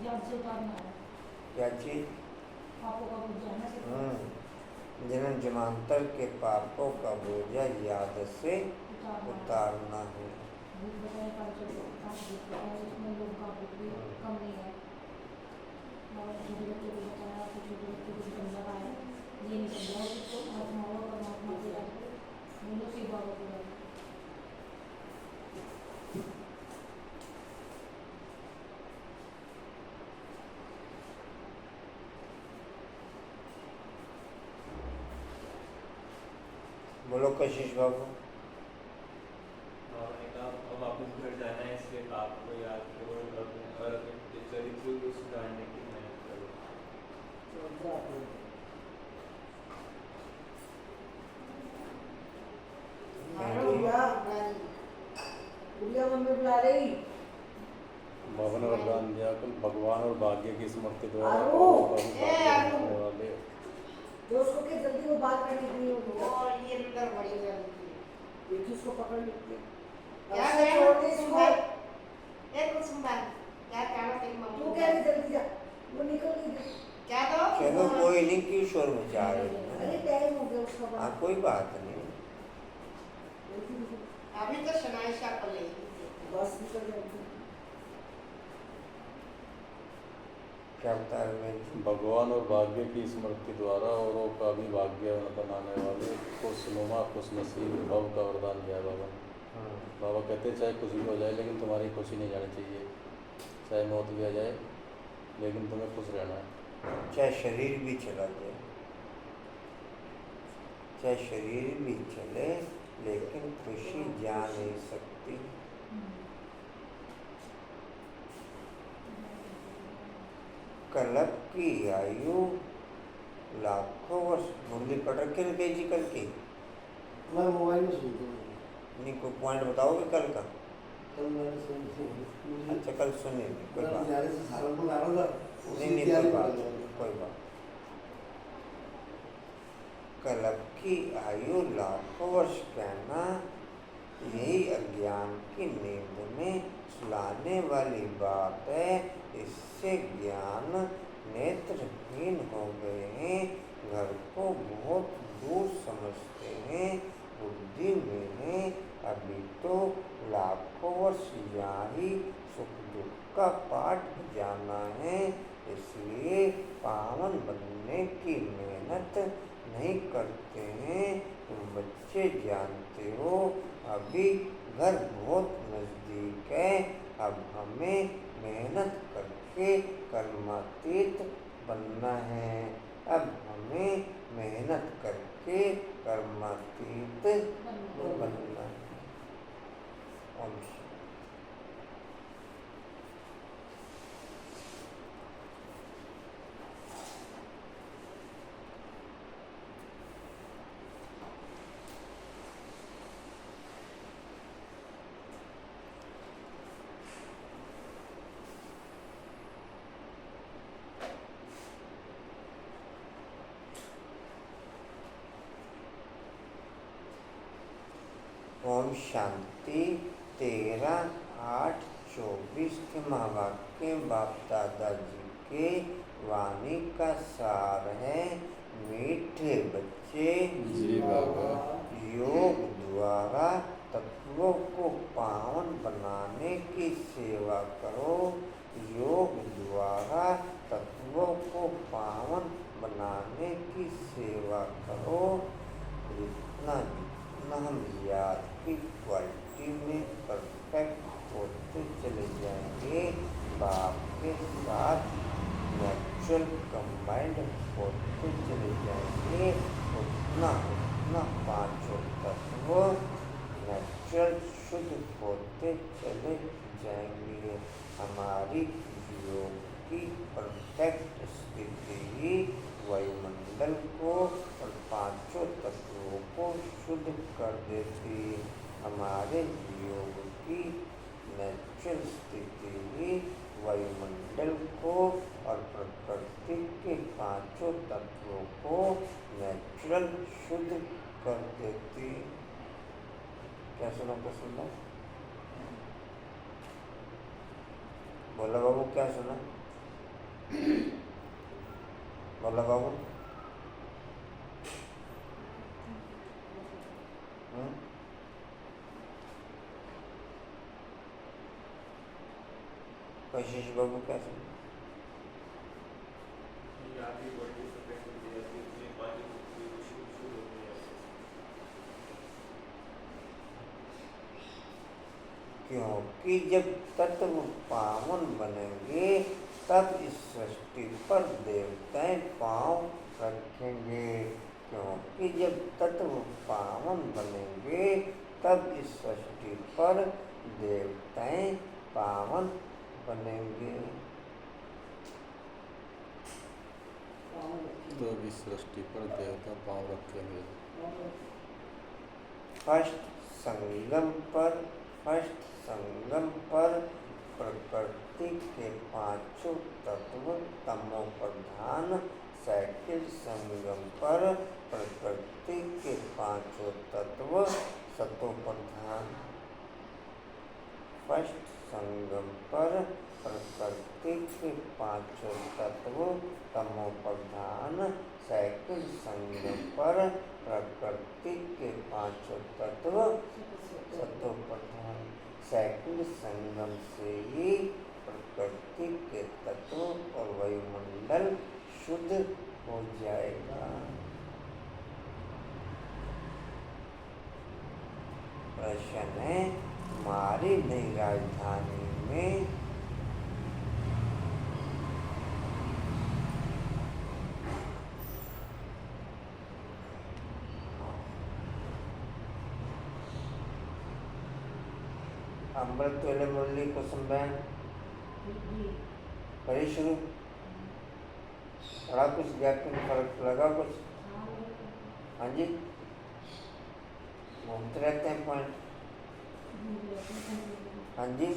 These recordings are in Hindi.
क्या चीज? जन्म जन्मांतर के पापों का बोझा याद से उतारना है। बोलो कशिश बाबू। अब वापस घर जाना है, इसलिए पाप को याद करो और अपने चरित्र को सुधारने की मेहनत करो। भवन वरदान दिया कल भगवान और भाग्य की स्मृति द्वारा वाले दोस्तों के जल्दी वो बात करने के लिए और ये अंदर बड़ी जल्दी एक उसको पकड़ लेते क्या छोड़ दे सुबह एक कुछ संभाल क्या काम है तू क्या जल्दी जा वो निकल नहीं क्या दो चलो कोई नहीं, क्यों शोर मचा रहे हो? अरे टाइम हो गया उसका हाँ कोई बात नहीं। अभी तो शनाई शाह कर ले बस निकल जाएगी। क्या बता रहे हैं? भगवान और भाग्य की स्मृति द्वारा औरों का भी भाग्य बनाने वाले खुशनुमा खुशनसीब भव का वरदान दिया बाबा। बाबा कहते चाहे कुछ भी हो जाए लेकिन तुम्हारी खुशी नहीं जानी चाहिए, चाहे मौत भी आ जाए लेकिन तुम्हें खुश रहना है। चाहे शरीर भी चला जाए, चाहे शरीर भी चले लेकिन खुशी जा नहीं सकती। कल्प की आयु लाखों वर्ष। मुरली पढ़ रखे ना तेजी कल की? मैं मोबाइल में सुनता हूँ। नहीं कोई पॉइंट बताओगे कल का? कल मैंने सुन अच्छा कल सुनिए, कोई बात जाने से सहारनपुर आ रहा था। नहीं कोई बात, कोई बात। कल्प की आयु लाखों वर्ष कहना यही अज्ञान की नींद में सुलाने वाली बात है। इससे ज्ञान नेत्रहीन हो गए हैं, घर को बहुत दूर समझते हैं, बुद्धि में है। अभी तो लाखों वर्ष यहाँ ही सुख दुख का पाठ जाना है, इसलिए पावन बनने की मेहनत नहीं करते हैं। तुम बच्चे जानते हो अभी घर बहुत नज़दीक है। अब हमें मेहनत करके कर्मातीत बनना है। अब हमें मेहनत करके कर्मातीत बनना है। ओम शांति। 13/8/24 के महावाक्य बाप दादा जी के वाणी का सार है। मीठे बच्चे जी बाबा, योग द्वारा तत्वों को पावन बनाने की सेवा करो। योग द्वारा तत्वों को पावन बनाने की सेवा करो। जितना हम याद की क्वालिटी में परफेक्ट होते चले जाएंगे, बाप के साथ नेचुरल कंबाइंड होते चले जाएंगे, उतना पांचों तत्व नेचुरल शुद्ध होते चले जाएंगे। हमारी योग की परफेक्ट स्थिति ही वायुमंडल को और पांचों तत्वों को शुद्ध कर देती। हमारे योग की नेचुरल स्थिति ही वायुमंडल को और प्रकृति के पांचों तत्वों को नेचुरल शुद्ध कर देती। क्या सुना पसंद? बोला बाबू क्या सुना? बोला बाबू। कशिश बाबू कैसे? ये आपकी बॉडी से कैसे दी जाती है, इतनी पानी की शुरू होती है। क्योंकि जब तत्व पावन बनेंगे तब इस सृष्टि पर देवताएं पांव रखेंगे। क्योंकि जब तत्व पावन बनेंगे तब इस सृष्टि पर देवताएं पावन बनेंगे। तो इस सृष्टि पर देवता पाँव रखेंगे। फर्स्ट संगम पर प्रकृति के पांचों तत्व तमो प्रधान। सेकंड संगम पर प्रकृति के पांचों तत्व सतो प्रधान। फर्स्ट संगम पर प्रकृति के पांचों तत्व तमो प्रधान। सेकंड संगम पर प्रकृति के पांचों तत्व सतो प्रधान। सेकंड संगम से ही प्रकृति के तत्व और वायुमंडल शुद्ध हो जाएगा। प्रश्न है, हमारी नई राजधानी में अमृत वेले मुरली कुसुम बहन करी शुरू। थोड़ा कुछ गैप में फर्क लगा कुछ? हाँ जी, घूमते रहते हैं पॉइंट। हाँ जी,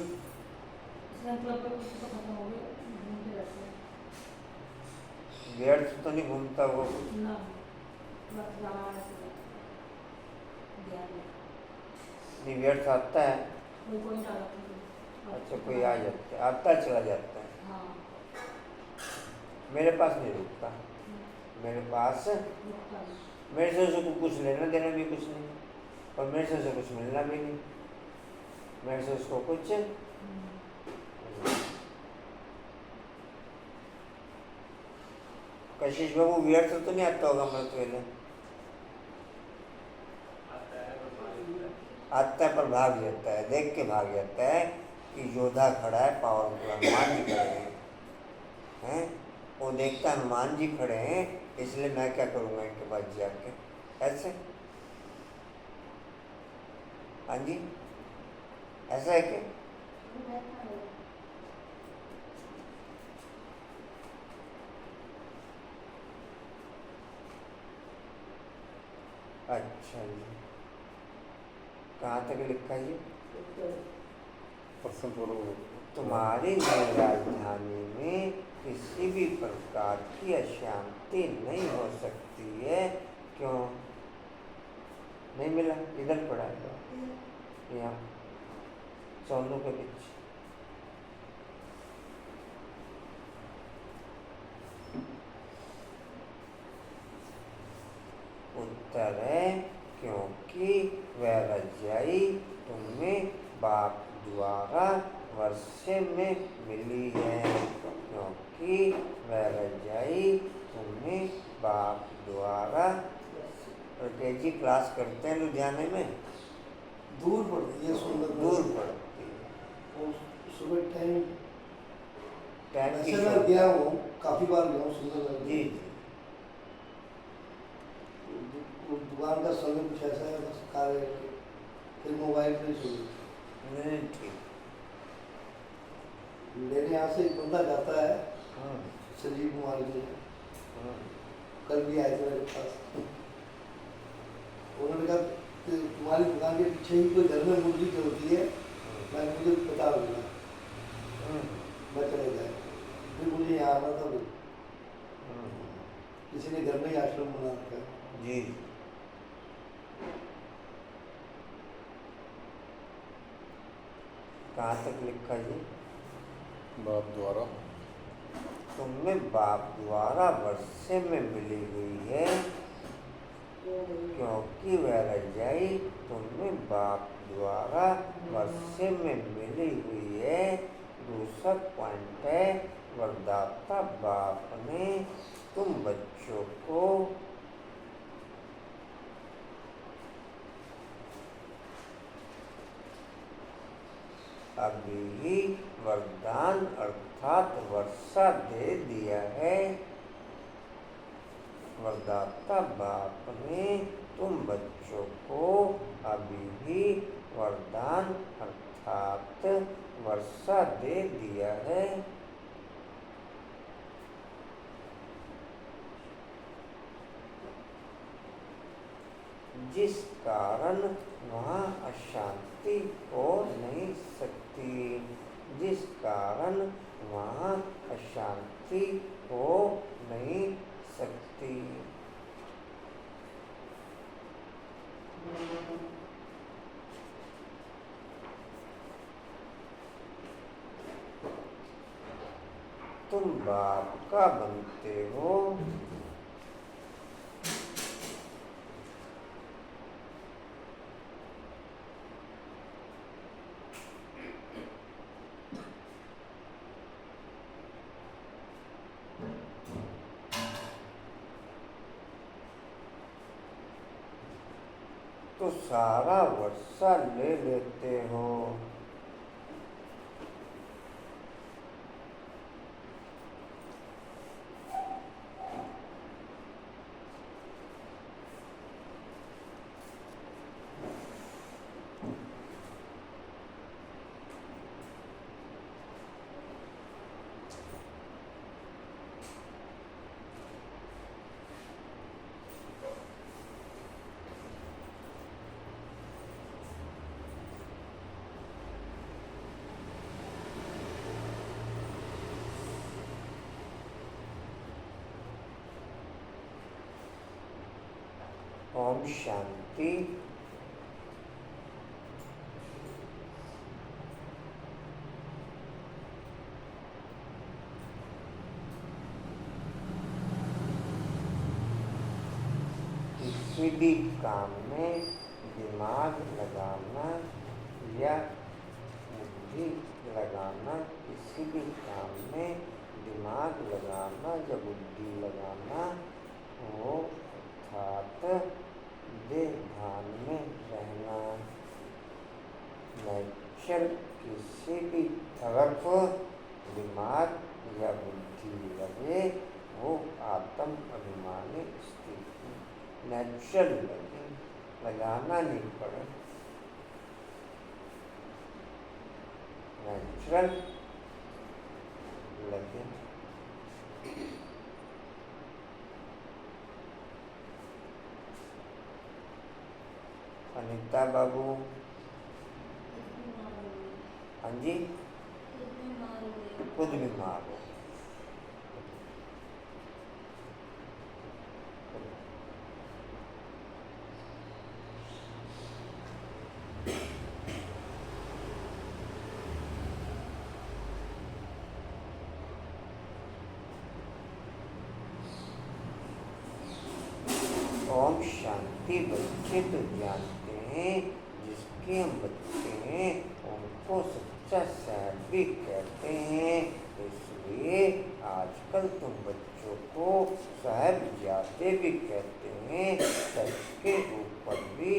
व्यर्थ तो नहीं घूमता वो? नहीं, व्यर्थ आता है। अच्छा, कोई आ जाता है, आता चला जाता है। मेरे पास नहीं रुकता। मेरे पास, मेरे से उसको कुछ लेना देना भी कुछ नहीं, और मेरे से कुछ मिलना भी नहीं। मेरे से उसको कुछ कशिश बाबू व्यर्थ तो नहीं आता होगा अमृत वेले? आता है पर भाग जाता है, देख के भाग जाता है कि योद्धा खड़ा है, पावरफुल हनुमान जी खड़े हैं। वो देखता हनुमान जी खड़े हैं, इसलिए मैं क्या करूँगा इनके पास जाके, ऐसे। हाँ जी, ऐसा है क्या? अच्छा जी, कहाँ तक लिखा है? प्रश्न पूर्व। तुम्हारी नई राजधानी में किसी भी प्रकार की अशांति नहीं हो सकती है। क्यों नहीं मिला? इधर पड़ा है, यहाँ सोनू के पीछे। उत्तर है, क्योंकि वह रजाई तुम्हें बाप द्वारा वर्षे में मिली है। क्योंकि वह रजाई तुम्हें बाप द्वारा। जी क्लास करते हैं लुधियाने में? दूर पड़ती है, सुंदर दूर पड़ती है। और सुबह टाइम की वैसे मैं गया हूँ, काफ़ी बार गया हूँ, सुंदर लगती जी है। जी, वो दुकान का समय कुछ ऐसा है, बस कार्य फिर मोबाइल पे सुन। नहीं ठीक। मेरे यहाँ से एक बंदा जाता है, हाँ संजीव कुमार जी, हाँ कल भी आए थे मेरे पास। उन्होंने कहा कि तुम्हारी दुकान के पीछे ही कोई घर में मुर्गी चलती है, मैं मुझे बता दूंगा, मैं चले जाए। फिर मुझे यहाँ आना था, किसी ने घर में ही आश्रम बना रखा है। जी। कहाँ तक लिखा जी? बाप द्वारा तुम्हें बाप द्वारा वर्षे में मिली हुई है, क्योंकि वह रजाई तुम्हें बाप द्वारा वर्षे में मिली हुई है। दूसरा पॉइंट है, वरदाता बाप ने तुम बच्चों को अभी ही वरदान अर्थात वर्षा दे दिया है। वरदाता बाप ने तुम बच्चों को अभी ही वरदान अर्थात वर्षा दे दिया है। जिस कारण वहाँ अशांति हो नहीं सकती, जिस कारण वहाँ अशांति हो नहीं सकती। तुम बाप का बनते हो, तो सारा वर्षा ले लेते हो। ओम शांति। किसी भी काम में दिमाग लगाना या बुद्धि लगाना, किसी भी काम में दिमाग लगाना या बुद्धि लगाना, वो अर्थात देह ध्यान में रहना। नेचर किसी भी तरफ दिमाग या बुद्धि लगे, वो आत्म अभिमानी स्थिति नेचुरल लगे, लगाना नहीं पड़े, नेचुरल लगे। अनीता बाबू, हाँ जी, खुद बीमार हो। ओम शांति। बच्चे तो जानते हैं, जिसके हम बच्चे हैं उनको सच्चा साहब भी कहते हैं, इसलिए आजकल तुम बच्चों को साहिबजादे भी कहते हैं। सच के ऊपर भी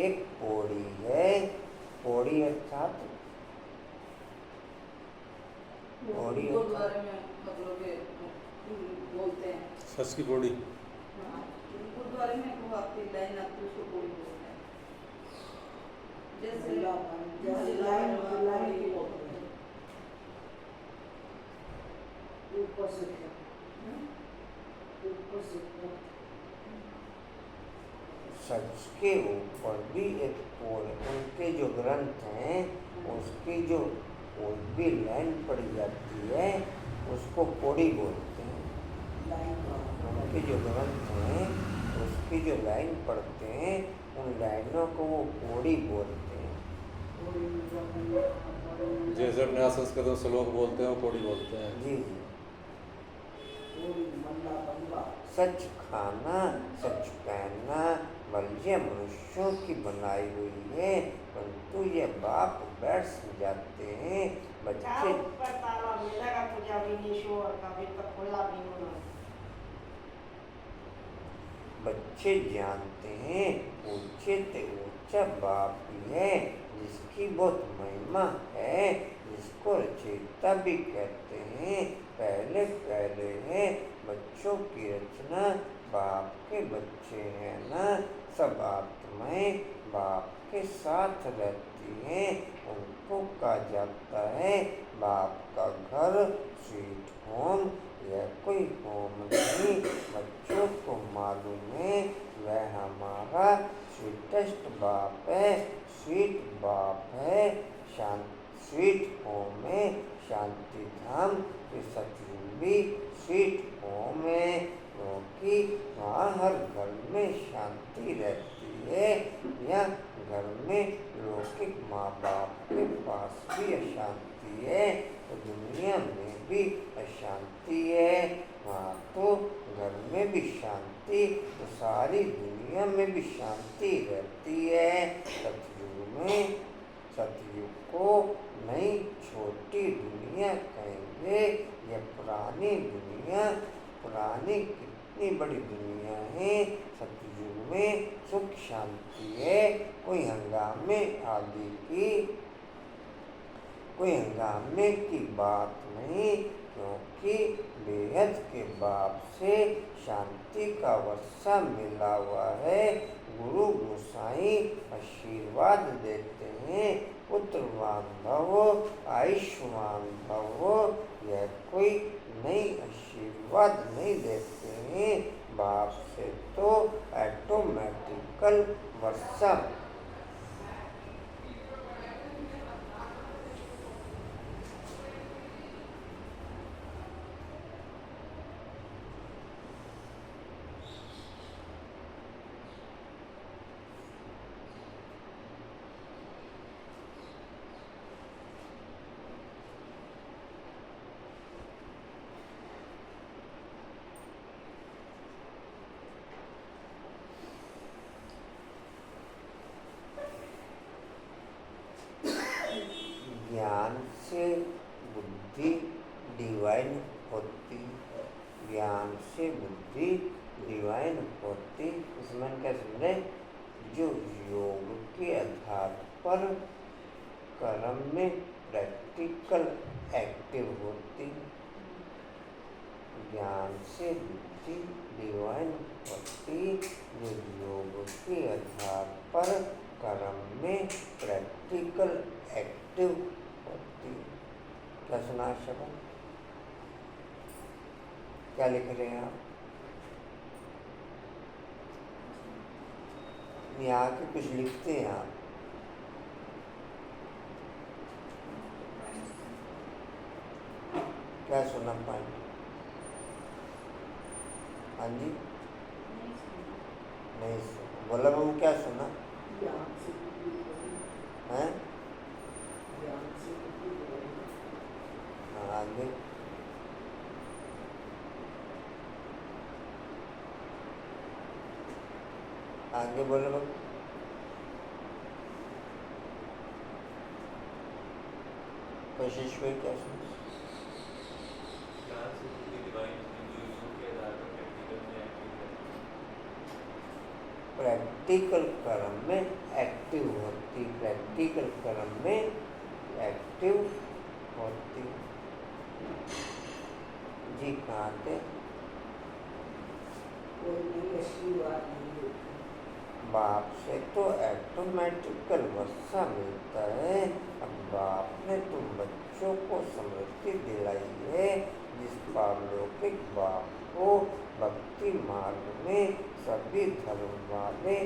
एक पौड़ी है, पौड़ी अर्थात पौड़ी गुरुद्वारे में मतलब बोलते हैं सच की पौड़ी। गुरुद्वारे में वो आपकी लाइन आती है, उसको पौड़ी बोलते हैं। जैसे लाइन की बोलते हैं, ऊपर से सच के ऊपर भी एक पौड़ी, उनके जो ग्रंथ हैं उसकी जो कोई भी लाइन पड़ी जाती है उसको पौड़ी बोलते हैं। उनके जो ग्रंथ हैं उसकी जो लाइन पढ़ते हैं उन लाइनों को वो पौड़ी बोलते हैं। जैसे अपने यहाँ संस्कृत में श्लोक बोलते हैं वो पौड़ी बोलते हैं। जी जी। सच खाना, सच पहनना बल्कि मनुष्यों की बनाई हुई है, परंतु ये बाप बैठ समझाते हैं बच्चे बच्चे जानते हैं ऊंचे से ऊंचा बाप ही है, जिसकी बहुत महिमा है, जिसको रचयिता भी कहते हैं। पहले पहले है बच्चों की रचना, बाप के बच्चे हैं ना, सब आत्माएं बाप के साथ रहती हैं। उनको कहा जाता है बाप का घर स्वीट होम। यह कोई होम नहीं, बच्चों को मालूम है वह हमारा स्वीटेस्ट बाप है, स्वीट बाप है, स्वीट होम है, शांति धाम के सतयुग भी स्वीट होम है, क्योंकि वहाँ हर घर में शांति रहती है। या घर में लौकिक माँ बाप के पास भी अशांति है तो दुनिया में भी अशांति है। वहाँ तो घर में भी शांति तो सारी दुनिया में भी शांति रहती है। सतयुग को नई छोटी दुनिया कहेंगे। यह पुरानी दुनिया, पुरानी कितनी बड़ी दुनिया है। सतयुग में सुख शांति है, कोई हंगामे की बात नहीं, क्योंकि बेहद के बाप से शांति का वर्षा मिला हुआ है। गुरु गोसाई आशीर्वाद देते हैं, पुत्रवान भवो, आयुष्मान भवो। यह कोई नई आशीर्वाद नहीं देते हैं, बाप से तो ऑटोमेटिकल वर्षा ज्ञान से बुद्धि डिवाइन होती, ज्ञान से बुद्धि डिवाइन होती। इसमें क्या समझे? जो योग के आधार पर कर्म में प्रैक्टिकल एक्टिव होती, ज्ञान से बुद्धि डिवाइन होती। जो योग के आधार पर कर्म में प्रैक्टिकल एक्टिव होती। क्या सुना शब्द? क्या लिख रहे हैं आप? यहाँ के कुछ लिखते हैं आप? क्या सुना पाए? हाँ जी, नहीं सुना। बोला हम क्या सुना है? आगे आगे बोलो बाबू। कोशिश हुई क्या सुना? प्रैक्टिकल कर्म में एक्टिव होती, प्रैक्टिकल कर्म में एक्टिव होती। जी कहाँ थे? बाप से तो ऑटोमेटिकल वर्षा मिलता है। अब बाप ने तुम बच्चों को समृद्धि दिलाई है, जिस पारलौकिक बाप को भक्ति मार्ग में सभी धर्म वाले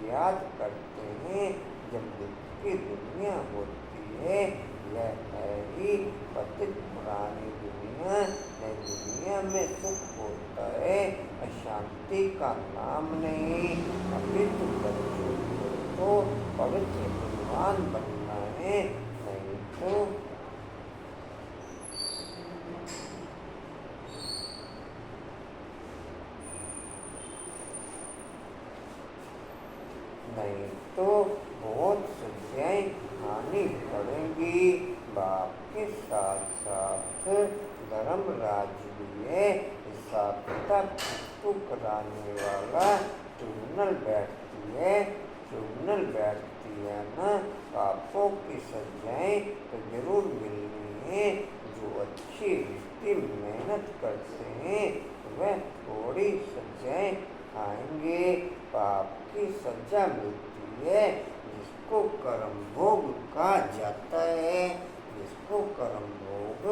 याद करते हैं। जब दुख की दुनिया होती है, यह है ही पतित पुरानी दुनिया। नई दुनिया में सुख होता है, अशांति का नाम नहीं। अभी तुम बच्चों को पवित्र भगवान बनना है, नहीं तो नहीं तो बहुत सजाएं खानी पड़ेंगी। बाप के साथ साथ धर्मराज भी है। हिसाब किताब तो कराने वाला ट्रिब्यूनल बैठती है। ट्रिब्यूनल बैठती है ना, पापों की सजाएं तो जरूर मिलनी है। जो अच्छी रीति मेहनत करते हैं वह थोड़ी सजाएं खाएंगे। पाप की सजा मिलती है जिसको कर्म भोग कहा जाता है। जिसको कर्म भोग,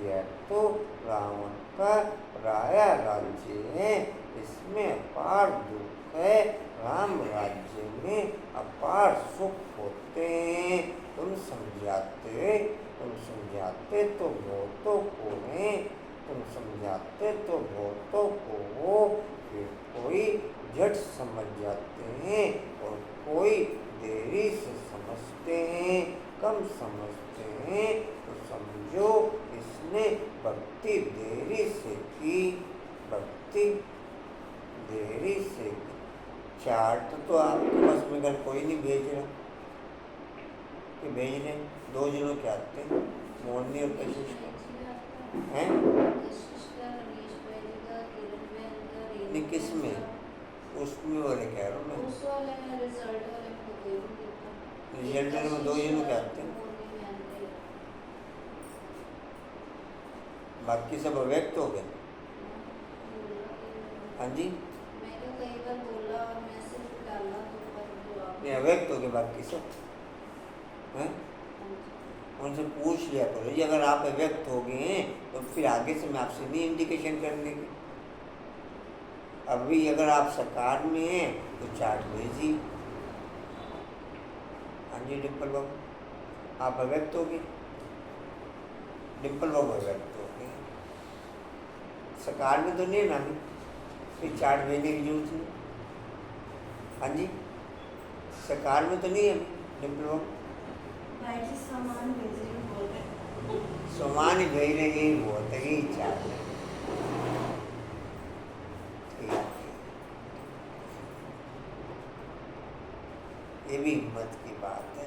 यह तो रावण का पराया राज्य है, इसमें अपार दुख है। राम राज्य में अपार सुख होते हैं। तुम समझाते तो बहुतों को हैं। तुम समझाते तो बहुतों को हो, फिर कोई झट समझ जाते हैं और कोई देरी से समझते हैं। कम समझते हैं तो समझो इसने भक्ति देरी से की। भक्ति देरी से की। चार्ट तो आपके पास में अगर कोई नहीं भेज रहा कि भेज रहे, 2 जनों के आते हैं, मोहनी और कशिश हैं। नहीं किस में, उसमें वाले कह रहा हूँ मैं। रिजल्ट में 2 जनों के आते हैं, बाकी सब अव्यक्त हो गए। हाँ जी, नहीं अव्यक्त हो गए बाकी सब हैं। उनसे पूछ लिया करो जी, अगर आप अव्यक्त हो गए हैं तो फिर आगे से मैं आपसे नहीं इंडिकेशन करने की। अभी अगर आप साकार में हैं तो चार्ट भेजिए। हाँ जी डिम्पल बाबू, आप अव्यक्त हो गए। डिम्पल बाबू अव्यक्त हो गए, साकार में तो नहीं ना, फिर चार्ट भेजने की जरूरत नहीं। हाँ जी, साकार में तो नहीं है डिम्पल बाबू। सामान भेज रही बोल रहे, सामान ही भेज रही है, बहुत ही चार्ट है। ये भी हिम्मत की बात है।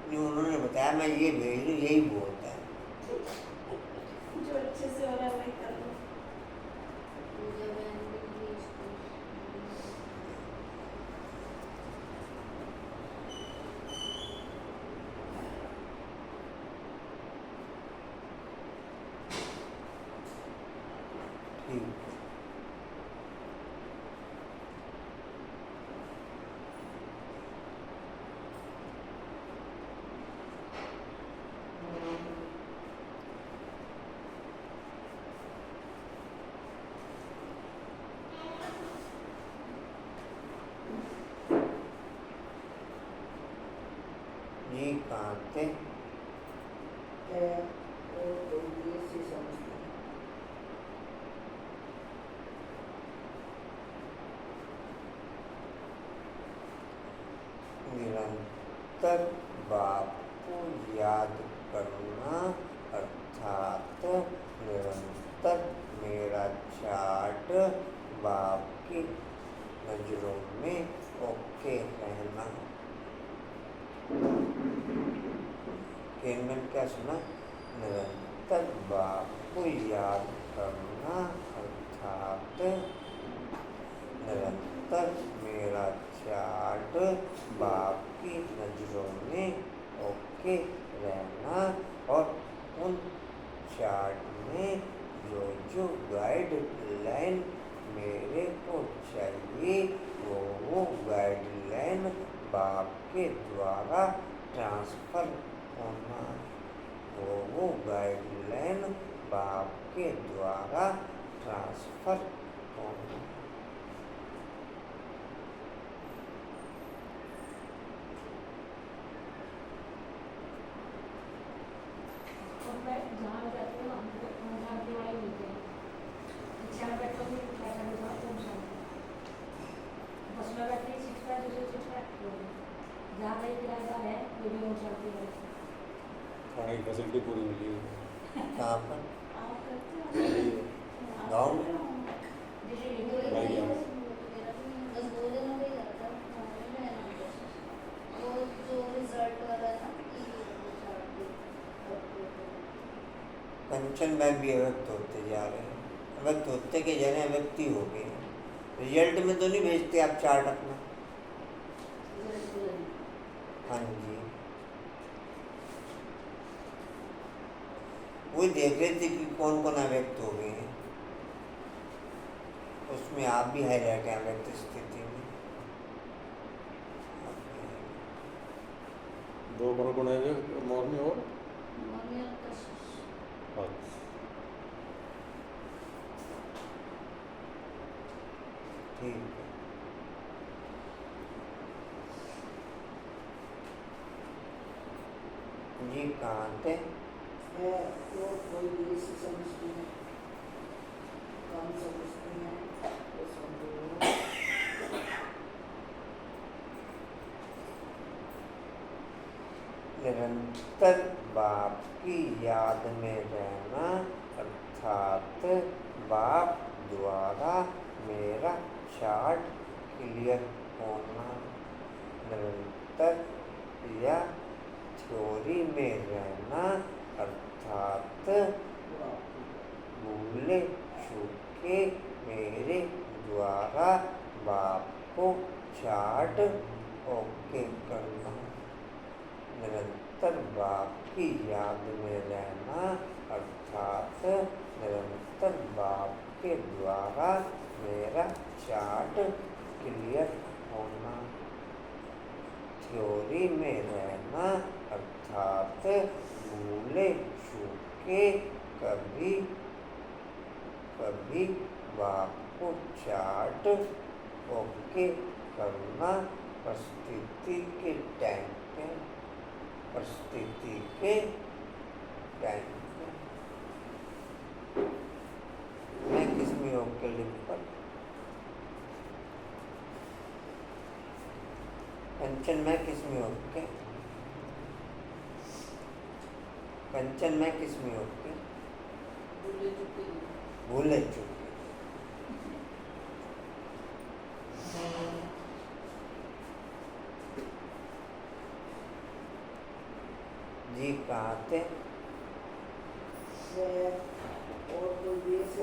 नहीं उन्होंने बताया मैं ये भेज रही, यही बहुत है। जो अच्छे से हो रहा है वही कर लो। ठीक, जी कहाँ थे? निरंतर बाप को याद करना, अर्थात निरंतर मेरा चार्ट बाप की नजरों में ओके रहना। केनमैन क्या सुना? निरंतर बाप को याद करना, अर्थात निरंतर मेरा चार्ट बाप की नजरों में ओके रहना और उन चार्ट में जो गाइडलाइन मेरे को चाहिए वो गाइडलाइन बाप के द्वारा ट्रांसफ़र होना। वो गाइडलाइन बाप के द्वारा ट्रांसफ़र होना। जहाँ जाते हो हम दिवाली मिलते हैं, अच्छा बैठो भी बैठा भी जाओ तुम शांति, बस में बैठे ही सीट पर दूसरे सीट पर जहाँ कहीं किराएदार है वो भी लोग चलते हैं। खाने की फैसिलिटी पूरी मिली है। कहाँ पर? आप करते हो गाँव में जैसे भाई यहाँ। कंचन में भी अव्यक्त होते जा रहे हैं, अव्यक्त होते के जा रहे हैं, अव्यक्ति हो गए। रिजल्ट में तो नहीं भेजते आप चार्ट अपना? हाँ जी, वही देख रहे थे कि कौन कौन अव्यक्त हो गए हैं, उसमें आप भी हाईलाइट हैं अव्यक्त स्थिति में। दो गुण है मोरनी और अच्छा। ठीक है, जी कहाँ थे? है वो कोई भी से समझती है, कम समझती है, तो समझो। निरंतर बाप की याद में रहना अर्थात बाप द्वारा मेरा चार्ट क्लियर होना। निरंतर या थ्योरी में रहना अर्थात भूले चूके मेरे द्वारा बाप को चार्ट ओके करना। निरंतर बाप की याद में रहना अर्थात निरंतर बाप के द्वारा मेरा चार्ट क्लियर होना। थ्योरी में रहना अर्थात भूले चूके कभी कभी बाप को चार्ट ओके करना। परिस्थिति के टाइम पे, परिस्थिति के टाइम पे मैं किसमें ओके लिख पर कंचन में किसमें ओके, कंचन में किसमें ओके, भूले चूके। जी कहाँ थे?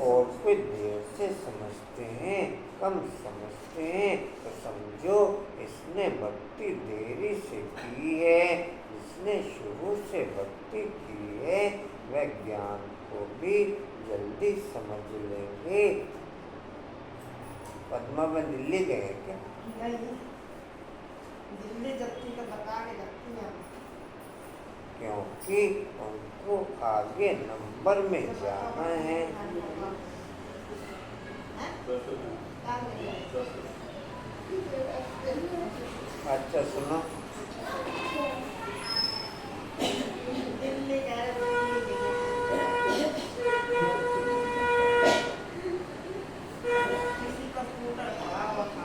और कोई देर से समझते हैं, कम समझते हैं तो समझो इसने भक्ति देरी से की है। जिसने शुरू से भक्ति की है वह ज्ञान को भी जल्दी समझ लेंगे। पद्मा में दिल्ली गए क्या? नहीं, दिल्ली जबकि तो बता के रखती हैं, क्योंकि उनको आगे नंबर में जाना है। अच्छा सुनो, दिल्ली गए किसी का स्कूटर खड़ा हुआ था,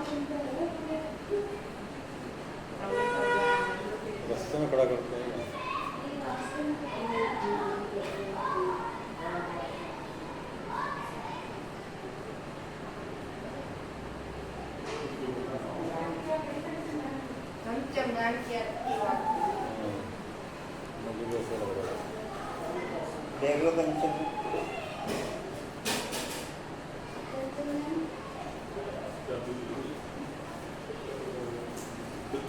रास्ते में खड़ा करते हैं। चंगाई की अच्छी बात। मुझे भी ऐसा लग रहा है। देख लो कंचन,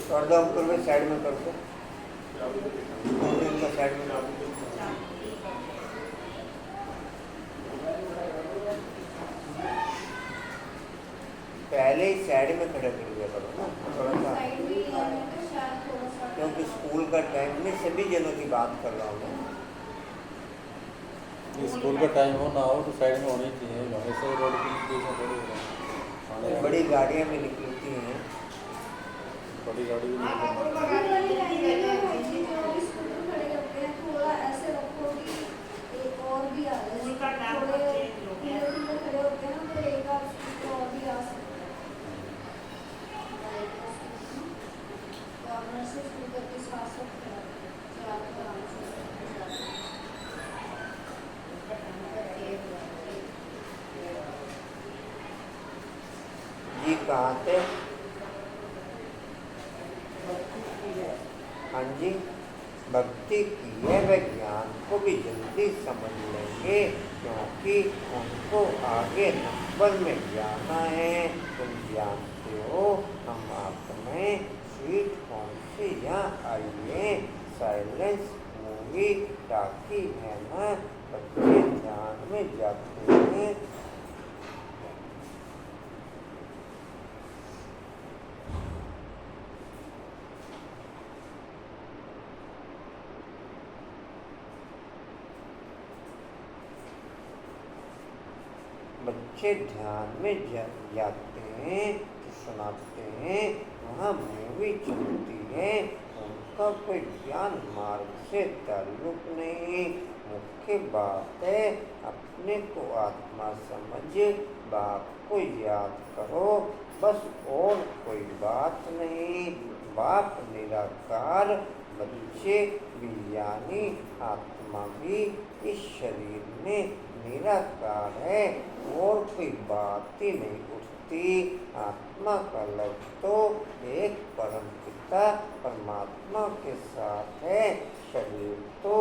कर दो अंकुर में साइड में कर दो, इनका साइड में कर दो। पहले ही साइड में खड़े कर दिया करो ना थोड़ा सा, क्योंकि स्कूल का टाइम में सभी जनों की बात कर रहा हूँ मैं। ये स्कूल का टाइम हो ना हो तो साइड में होनी चाहिए, हमेशा रोड की बीच में खड़ी हो रहा बड़ी गाड़ियाँ भी निकलती हैं, बड़ी गाड़ी भी नहीं हाँ, करना। तो गाड़ी दिल्ली गए उनका नाम तो चेंज हो गया। कहाँ थे? हाँ जी, भक्ति की है वह ज्ञान को भी जल्दी समझ लेंगे, क्योंकि उनको आगे नंबर में जाना है। तुम जानते हो हम आप में स्वीट होम से यहाँ आइए, साइलेंस मूवी टाकी है ना, बच्चे ध्यान में जाते हैं। बच्चे ध्यान में जाते हैं तो सुनाते हैं, वहाँ मूवी चलती है, उनका कोई ज्ञान मार्ग से ताल्लुक नहीं। मुख्य बात है अपने को आत्मा समझ बाप को याद करो, बस और कोई बात नहीं। बाप निराकार, बच्चे भी यानी आत्मा भी इस शरीर में निराकार है, और कोई बात ही नहीं उठती। आत्मा का लव तो एक परम पिता परमात्मा के साथ है, शरीर तो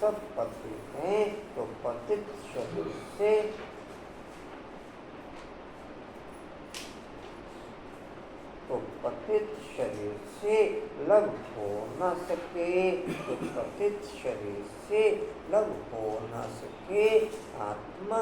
सब पतित हैं, तो पतित शरीर से पतित शरीर से लव हो न सके, तो पतित शरीर से लव हो न सके। आत्मा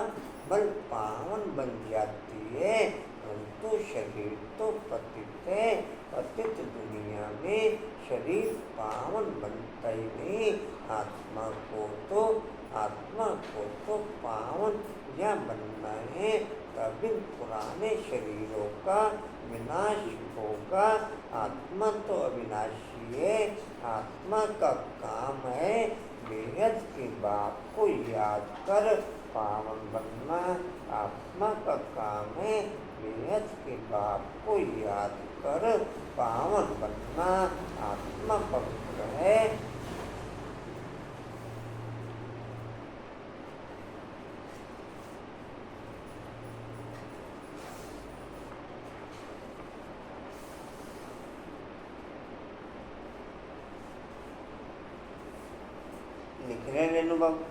बल पावन बन जाती है, परंतु शरीर तो पतित है। पतित दुनिया में शरीर पावन बनता ही नहीं। आत्मा को तो पावन या बनना है, तभी पुराने शरीरों का विनाश होगा। आत्मा तो अविनाशी है। आत्मा का काम है बेहद के बाप को याद कर पावन बनना। आत्मा का काम है बेहद के बाप को याद कर पावन बनना। आत्मा पवित्र है। लिख रहे रेणु बाबू।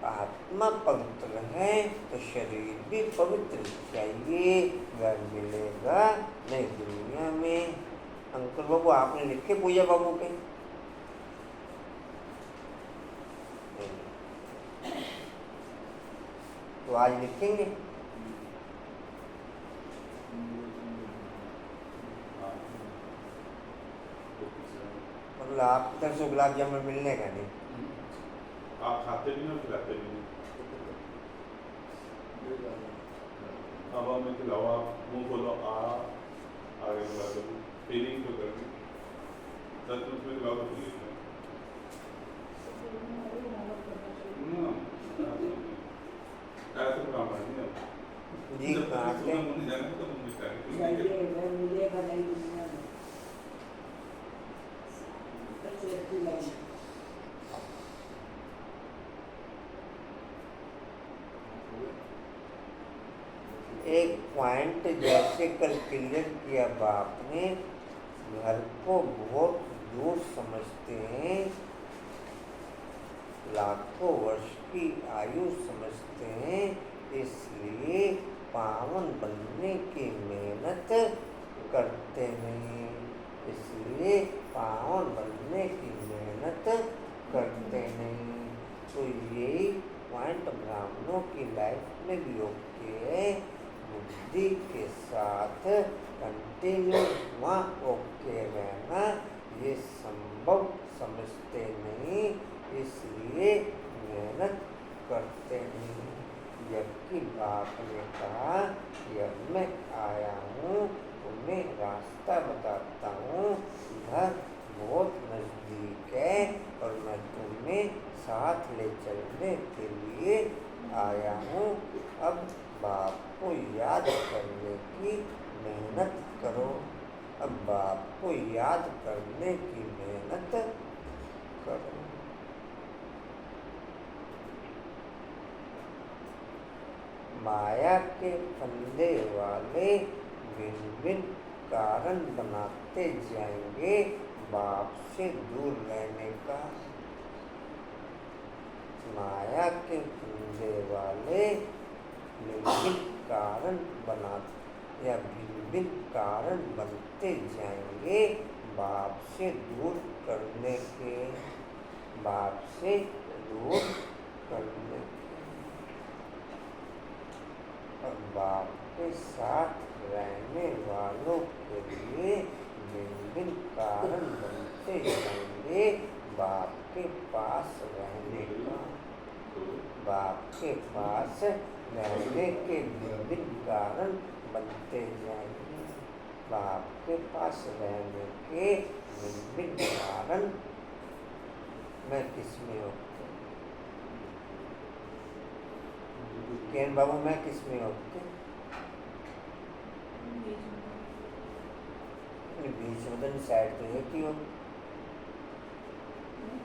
आत्मा पवित्र है तो शरीर भी पवित्र चाहिए, घर मिलेगा नहीं दुनिया में। अंकुर बाबू आपने लिखे पूजा बाबू के? तो आज लिखेंगे। मतलब आप तरफ से गुलाब जामुन मिलने का नहीं? आप खाते भी नहीं खिलाते भी नहीं। अब हमें खिलाओ, आप मुँह खोलो, आगे खिला दो, फीलिंग तो कर दी 10 मिनट में खिलाओ तो फीलिंग ऐसा काम है जी काटे एक पॉइंट जैसे कल क्लियर किया बाप ने, घर को बहुत दूर समझते हैं, लाखों वर्ष की आयु समझते हैं, इसलिए पावन बनने की मेहनत करते नहीं। इसलिए पावन बनने की मेहनत करते नहीं। तो यही पॉइंट ब्राह्मणों की लाइफ में भी ओके है। बुद्धि के साथ कंटिन्यू वहाँ ओके रहना ये संभव समझते नहीं, इसलिए मेहनत करते नहीं। जबकि बाप ने कहा कि अब मैं आया हूँ, तुम्हें रास्ता बताता हूँ, घर बहुत नज़दीक है और मैं तुम्हें साथ ले चलने के लिए आया हूँ। अब बाप को याद करने की मेहनत करो। अब बाप को याद करने की मेहनत करो। माया के फंदे वाले भिन्न भिन्न कारण बनाते जाएंगे बाप से दूर रहने का। माया के फंदे वाले भिन्न कारण बना या भिन्न कारण बनते जाएंगे बाप से दूर करने के, बाप से दूर करने के, और बाप के साथ रहने वालों के लिए भिन्न कारण बनते जाएंगे बाप के पास रहने का। बाप के पास रहने के भिन्न कारण बनते जाएंगे। बाप के पास रहने के भिन्न कारण मैं किसमें होते केन बाबू, मैं किसमें होते बीच में साइड पे है क्यों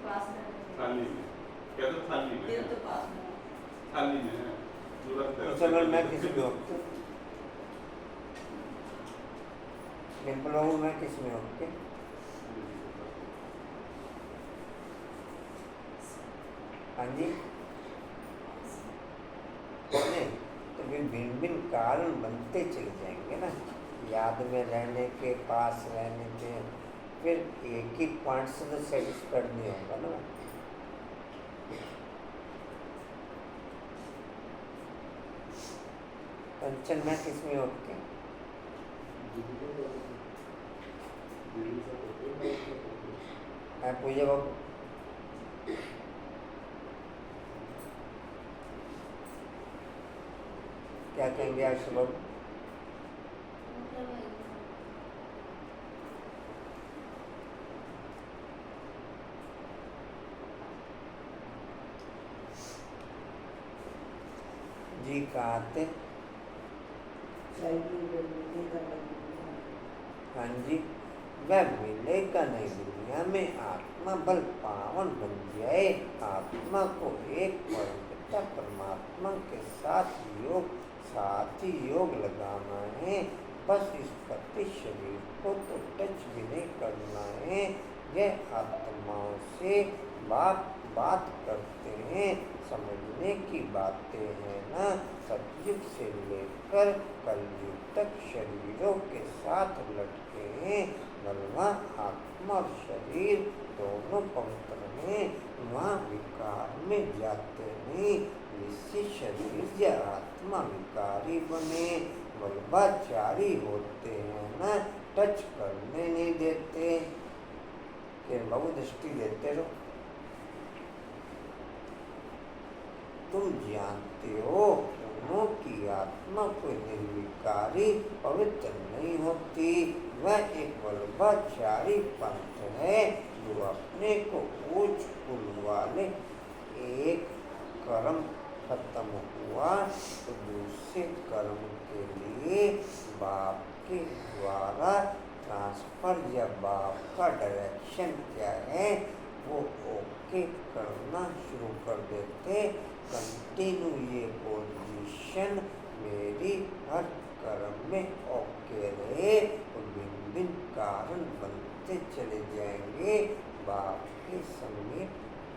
पास में थाली में क्या तो थाली में ये तो पास में थाली में है उस अगर मैं किसमें होते डिम्पल बाबू, मैं किसमें होते हाँ जी नहीं, तो फिर भिन्न भिन्न कारण बनते चले जाएंगे ना। याद में रहने के, पास रहने के, फिर एक ही पॉइंट से तो सेटिस्फाइड नहीं होगा ना। कंचन, मैं किसमें होती पूजा बाबू, क्या कहेंगे आप सब? जी कहाँ थे? हाँ जी, वह मिलेगा नहीं दुनिया में। आत्मा बल पावन बन जाए, आत्मा को एक परमपिता परमात्मा के साथ ही योग लगाना है। बस इस पति शरीर को तो टच भी नहीं करना है। यह आत्माओं से बात करते हैं, समझने की बातें हैं ना। सतयुग से लेकर कलयुग तक शरीरों के साथ लटके हैं। भगवान आत्मा और शरीर दोनों पवित्र हैं, वहाँ विकार में जाते नहीं। जिससे शरीर या आत्मा विकारी बने, बलवाचारी होते हैं ना, टच करने नहीं देते। फिर बहु दृष्टि देते रहो। तुम जानते हो दोनों की आत्मा कोई निर्विकारी पवित्र नहीं होती। वह एक बलवाचारी पंथ है जो अपने को ऊंच कुल वाले। एक कर्म खत्म हुआ तो दूसरे कर्म के लिए बाप के द्वारा ट्रांसफर या बाप का डायरेक्शन क्या है वो ओके करना शुरू कर देते। कंटिन्यू ये पोजीशन मेरी हर कर्म में ओके रहे तो भिन्न भिन्न कारण बनते चले जाएंगे बाप के समीप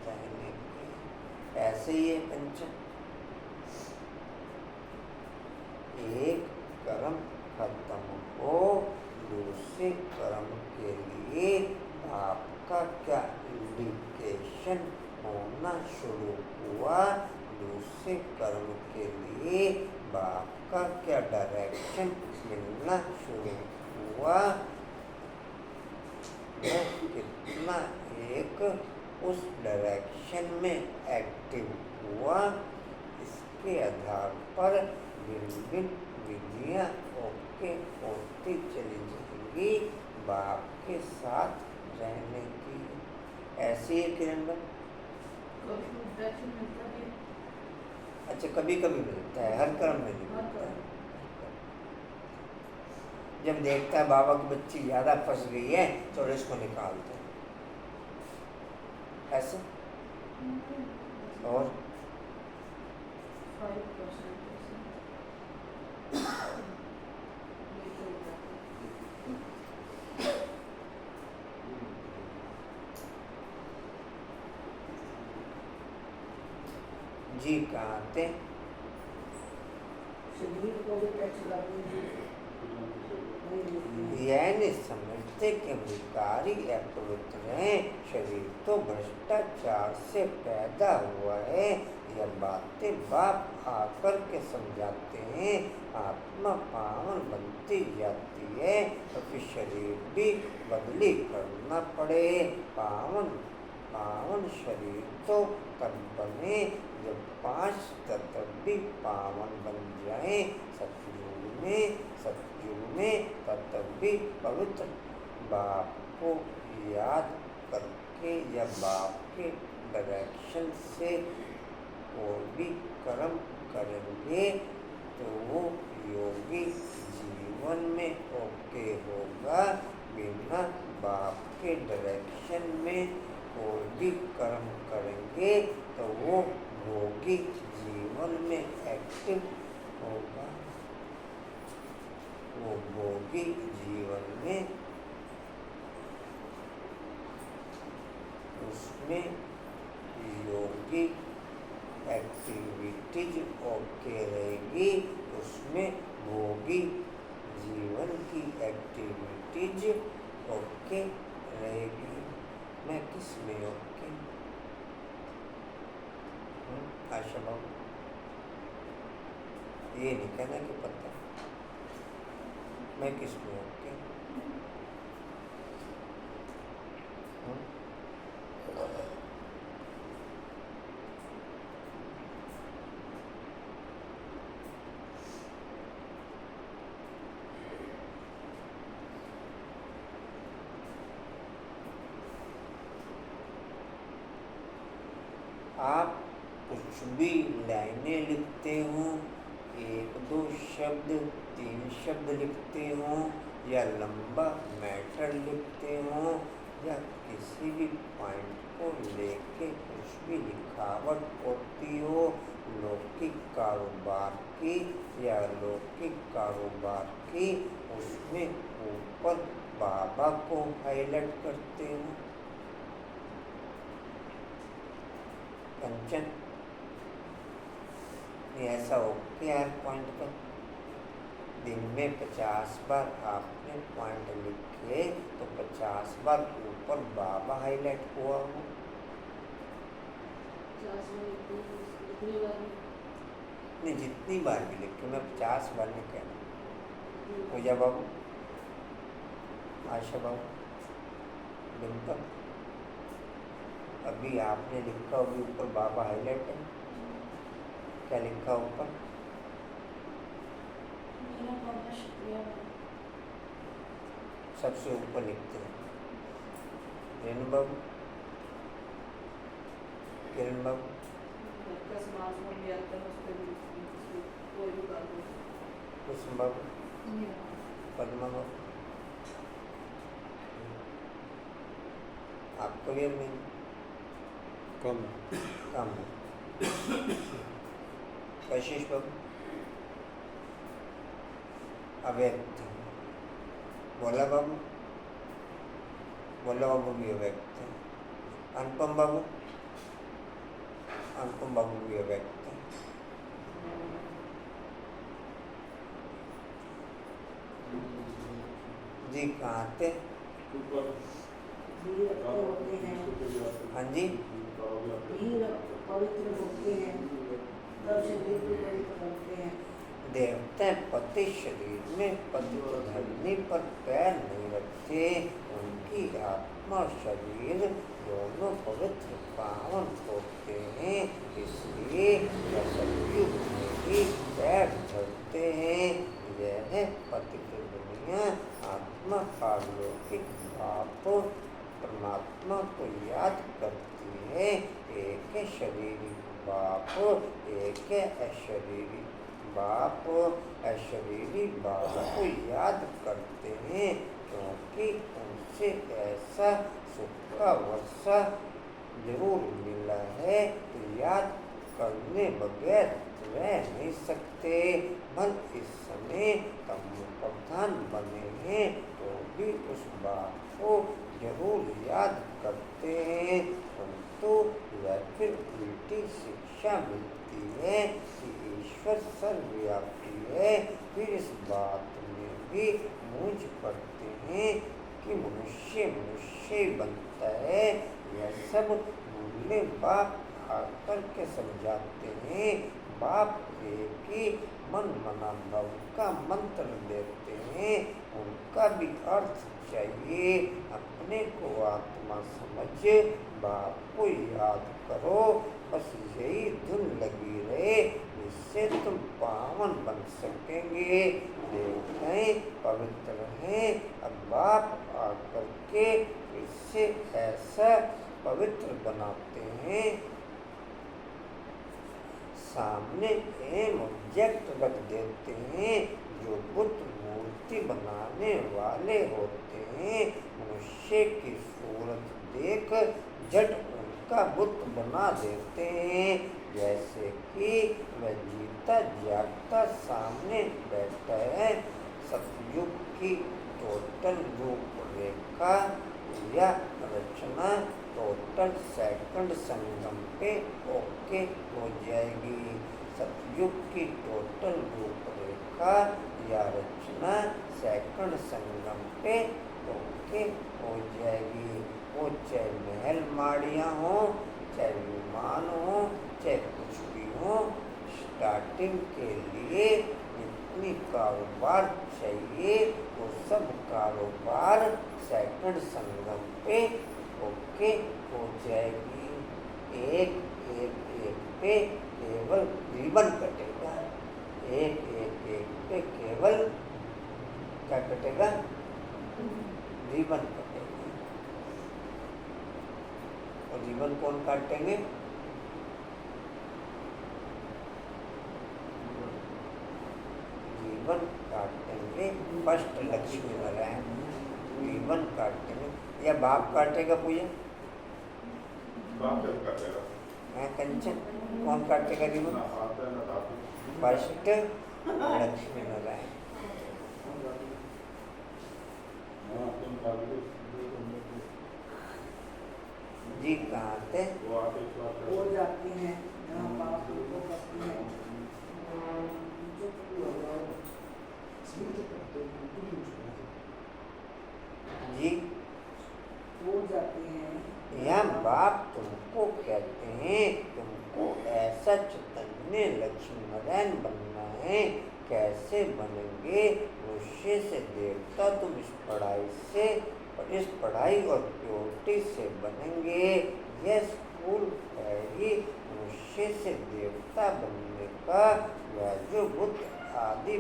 रहने के। ऐसे ही है पंचम, एक कर्म खत्म हो दूसरे कर्म के लिए आपका क्या इंडिकेशन होना शुरू हुआ, दूसरे कर्म के लिए बाप का क्या डायरेक्शन मिलना शुरू हुआ। मैं कितना एक उस डायरेक्शन में एक्टिव हुआ, इसके आधार पर भिन्न विधियाँ ओके होती चली जाएंगी बाप के साथ रहने की। ऐसी है किरण भाई? अच्छा, कभी कभी मिलता है, हर कर्म में नहीं मिलता है। जब देखता है बाबा की बच्ची ज्यादा फंस गई है तो इसको निकालते हैं ऐसे। और जी कहाँ थे? शरीर को भी टच करनी यह नहीं समझते कि विकारी अपवित्र हैं, शरीर तो भ्रष्टाचार से पैदा हुआ है। यह बातें बाप आकर के समझाते हैं। आत्मा पावन बनती जाती है तो फिर शरीर भी बदली करना पड़े। पावन शरीर तो तब बने जब 5 तत्व भी पावन बन जाए। सतयुग में तत्व भी पवित्र बाप को याद करके या बाप के डायरेक्शन से और भी कर्म करेंगे तो वो योगी जीवन में ओके होगा। बिना बाप के डायरेक्शन में और भी कर्म करेंगे तो वो भोगी जीवन में एक्टिव होगा। वो भोगी जीवन में उसमें योगी एक्टिविटीज ओके रहेगी, उसमें भोगी जीवन की एक्टिविटीज ओके रहेगी। मैं किस में ओके? आशा बाबू ये नहीं कहना कि पता मैं किस में ओके? आप कुछ भी लाइनें लिखते हो, 1-2 शब्द 3 शब्द लिखते हो या लंबा मैटर लिखते हो या किसी भी पॉइंट को लेके कुछ भी लिखावट होती हो, लौकिक कारोबार की या लौकिक कारोबार की, उसमें ऊपर बाबा को हाईलाइट करते हो। कंचन ये ऐसा हो कि यार पॉइंट का दिन में 50 बार आपने पॉइंट लिखे तो 50 बार ऊपर बाबा हाईलाइट हुआ हो। नहीं जितनी बार भी लिखे, मैं 50 बार नहीं कहना। पूजा बाबू, आशा बाबू, डिम्पल, अभी आपने लिखा अभी ऊपर बाबा हाईलाइट है, क्या लिखा ऊपर? सबसे ऊपर लिखते हैं रेणु बाबू, किरण बाबू, कुसुम बाबू, पद्मा बाबू, आपको भी नहीं कम कम कशिश बाबू, अव्यक्त, बोला बाबू, बोला बाबू भी अव्यक्त है। अनुपम बाबू, अनुपम बाबू भी अव्यक्त है। जी कहाँ थे? हाँ जी, पवित्र होते हैं तब शरीर भी पवित्र बनते हैं। देवता पति शरीर में पवित्र धरनी पर पैर नहीं रखते, उनकी आत्मा और शरीर दोनों पवित्र पावन होते हैं, इसलिए सतयुग में ही पैर धरते हैं। यह पतित दुनिया आत्मा का लौकिक बाप परमात्मा को याद करती है। एक शरीरी बाप, एक अशरीरी बाप, अशरीरी बाप को याद करते हैं क्योंकि उनसे ऐसा सुख का वर्षा जरूर मिला है, तो याद करने बगैर रह नहीं सकते। भल इस समय तुम प्रधान बने हैं तो भी उस बात को जरूर याद करते हैं, परंतु वह फिर उल्टी शिक्षा मिलती है कि ईश्वर सर्वव्यापी है। फिर इस बात में भी मूंझ पड़ते हैं कि मनुष्य मनुष्य ही बनता है। यह सब भूले बाप आकर के समझाते हैं। बाप एक ही मन मना भव का मंत्र देते हैं, उनका भी अर्थ चाहिए। अपने को आत्मा समझ बाप को याद करो, बस यही धुन लगी रहे, इससे तुम पावन बन सकेंगे। देवताएं पवित्र हैं, अब बाप आकर के इससे ऐसा पवित्र बनाते हैं। सामने एम ऑब्जेक्ट रख देते हैं जो बुत मूर्ति बनाने वाले होते हैं। मनुष्य की सूरत देख झट उनका बुत बना देते हैं, जैसे कि वह जीता जागता सामने बैठा है। सतयुग की टोटल रूपरेखा या रचना टोटल सेकंड संगम पे ओके हो जाएगी। सतयुग की टोटल रूपरेखा या रचना सेकंड संगम पे ओके हो जाएगी। वो चाहे महल माड़ियाँ हो, चाहे विमान हो, चाहे कुछ भी हो, स्टार्टिंग के लिए जितनी कारोबार चाहिए वो सब कारोबार सेकंड संगम पे ओके हो जाएगी। एक पे केवल रिबन कटेगा, एक पे केवल क्या कटेगा? रिबन कटेगा। और रिबन कौन काटेंगे? रिबन काटेंगे फर्स्ट लक्ष्मी नारायण, रिबन काटेंगे या बाप काटेगा पूजा? बाप जब काटेगा है कंचन, कौन काटेगा रिबन? ना आता है ना दाती। फर्स्ट लक्ष्मी नारायण। हाँ तुम काटो जी कहाँ थे? वो आके इस बात हो कर जाती हैं जहाँ बाप को करती हैं। जी हो जाती हैं। यह बाप तुमको कहते हैं, तुमको ऐसा चैतन्य लक्ष्मी नारायण बनना है। कैसे बनेंगे? मनुष्य से देवता तुम इस पढ़ाई और प्योरिटी से बनेंगे। यह स्कूल है ही मनुष्य से देवता बनने का। वह जो बुत आदि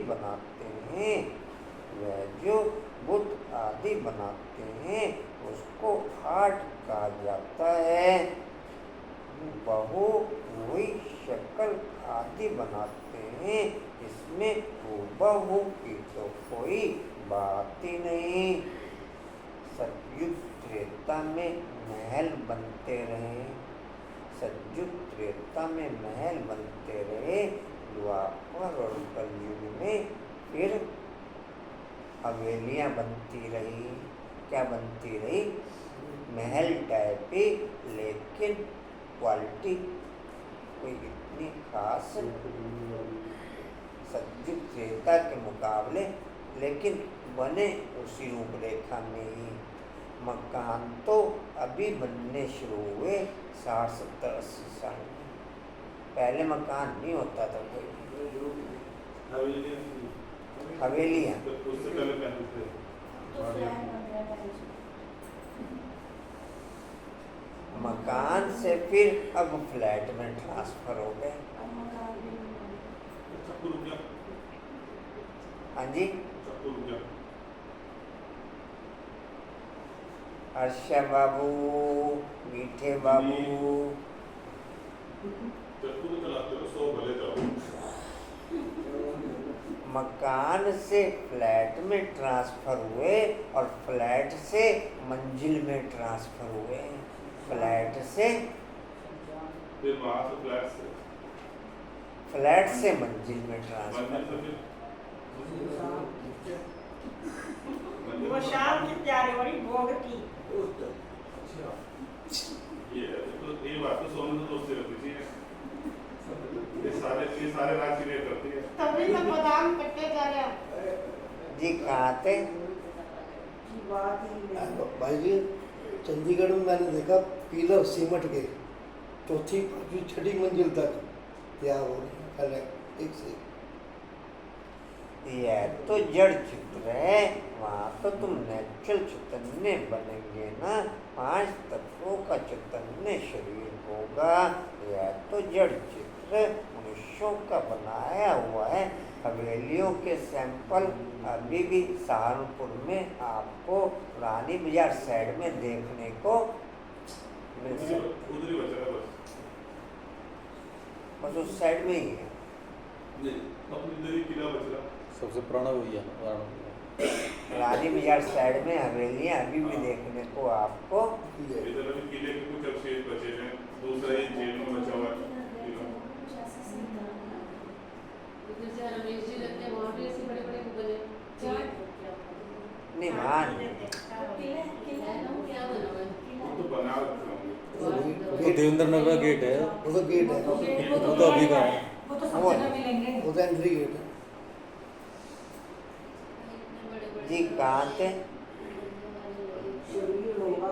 बनाते हैं, उसको आर्ट कहा जाता है। बहु हुई शक्ल आदि बनाते हैं, इसमें हूबहू की तो कोई बात ही नहीं। सतयुग त्रेता में महल बनते रहे, द्वापर और कलयुग में फिर हवेलियाँ बनती रही। क्या बनती रही? महल टाइप ही, लेकिन क्वालिटी कोई इतनी खास सतयुग त्रेता के मुकाबले, लेकिन बने उसी रूपरेखा में ही। मकान तो अभी बनने शुरू हुए 60, 70, 80 साल में। पहले मकान नहीं होता था कोई। हवेलियाँ उससे पहले पहले थे तो फ्लैट बन रहा है। मकान से फिर अब फ्लैट में ट्रांसफर हो गए। अब मकान भी नहीं बने। चक्कू रुक गया, हाँ जी, चक्कू रुक गया। हर्षा बाबू, मीठे बाबू, चक्कू तो चलाते हो 100 भले चलाओ। मकान से फ्लैट में ट्रांसफर हुए और फ्लैट से मंजिल में ट्रांसफर हुए। फ्लैट से फिर वहाँ से फ्लैट से मंजिल में मंजिल ट्रांसफर। से फिर वो शाम की प्यारे वाली भोगती ये बात तो सोने तो दोस्ती रहती थी। ये सारे रात की रेट करती है। तभी तो बादाम कट्टे जा रहे हैं। जी कहाँ थे? की बात ही नहीं। भाई जी चंडीगढ़ में मैंने देखा पिलर सीमेंट के चौथी पांचवी छठी मंजिल तक तैयार हो रहे हैं पहले एक से एक। यह तो जड़ चित्र है, वहाँ तो तुम नेचुरल चैतन्य बनेंगे ना, 5 तत्वों का चैतन्य शरीर होगा। यह तो जड़ चित्र मनुष्यों का बनाया हुआ है। हवेलियों के सैंपल अभी भी सहारनपुर में आपको रानी बाजार साइड में देखने को मिल सकते, उधर ही बचा है बस। बस उस साइड में ही है। नहीं, अपनी इधर ही किला बच रहा। सबसे पुराना वही है ना, वाराणसी। रानी बाजार साइड में हवेलियाँ अभी भी देखने को आपको इधर अभी किले के कुछ अवशेष बचे हैं। दूसरा ये जेल में बचा हुआ है किला। नहीं मान वो तो बना रखा हूँ। तो देवेंद्र नगर का गेट है, वो तो गेट है, वो तो अभी का है। वो तो सब जगह मिलेंगे। वो तो एंट्री गेट है। जी कहाँ थे? शरीर होगा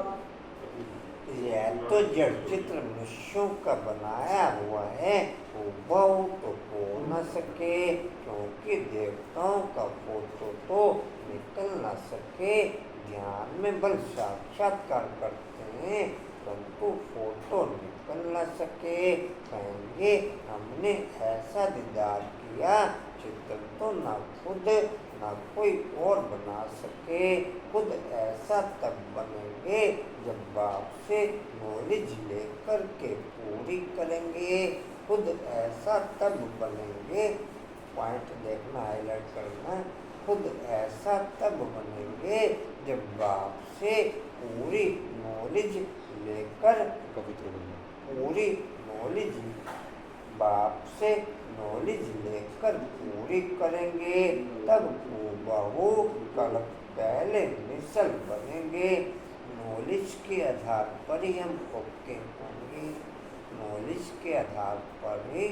यह तो जड़ चित्र मनुष्यों का बनाया हुआ है, हुबहू तो हो न सके, क्योंकि देवताओं का फोटो तो निकल न सके। ध्यान में बल साक्षात्कार करते हैं, परंतु फोटो निकल न सके। कहेंगे हमने ऐसा दीदार किया, चित्र तो न खुद न कोई और बना सके। खुद ऐसा तब बनेंगे जब बाप से नॉलेज लेकर के पूरी करेंगे। खुद ऐसा तब बनेंगे, पॉइंट देखना, हाईलाइट करना। खुद ऐसा तब बनेंगे जब बाप से पूरी नॉलेज लेकर पवित्र बन पूरी नॉलेज बाप से नॉलेज लेकर पूरी करेंगे, तब हुबहू कल पहले मिसल बनेंगे। नॉलेज के आधार पर ही हम ओके होंगे, नॉलेज के आधार पर ही।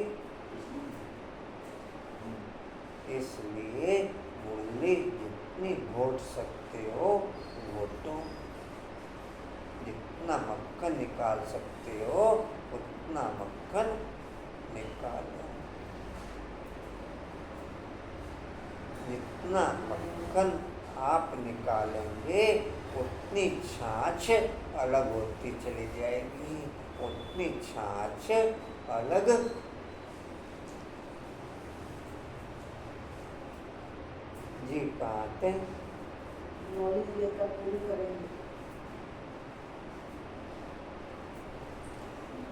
इसलिए मुरली जितनी घोट सकते हो घोटो, जितना मक्खन निकाल सकते हो उतना मक्खन निकालो। जितना मक्खन आप निकालेंगे उतनी छाछ अलग होती चली जाएगी, उतनी छाछ अलग जी पाते नॉलेज लेकर पूरी करेंगे।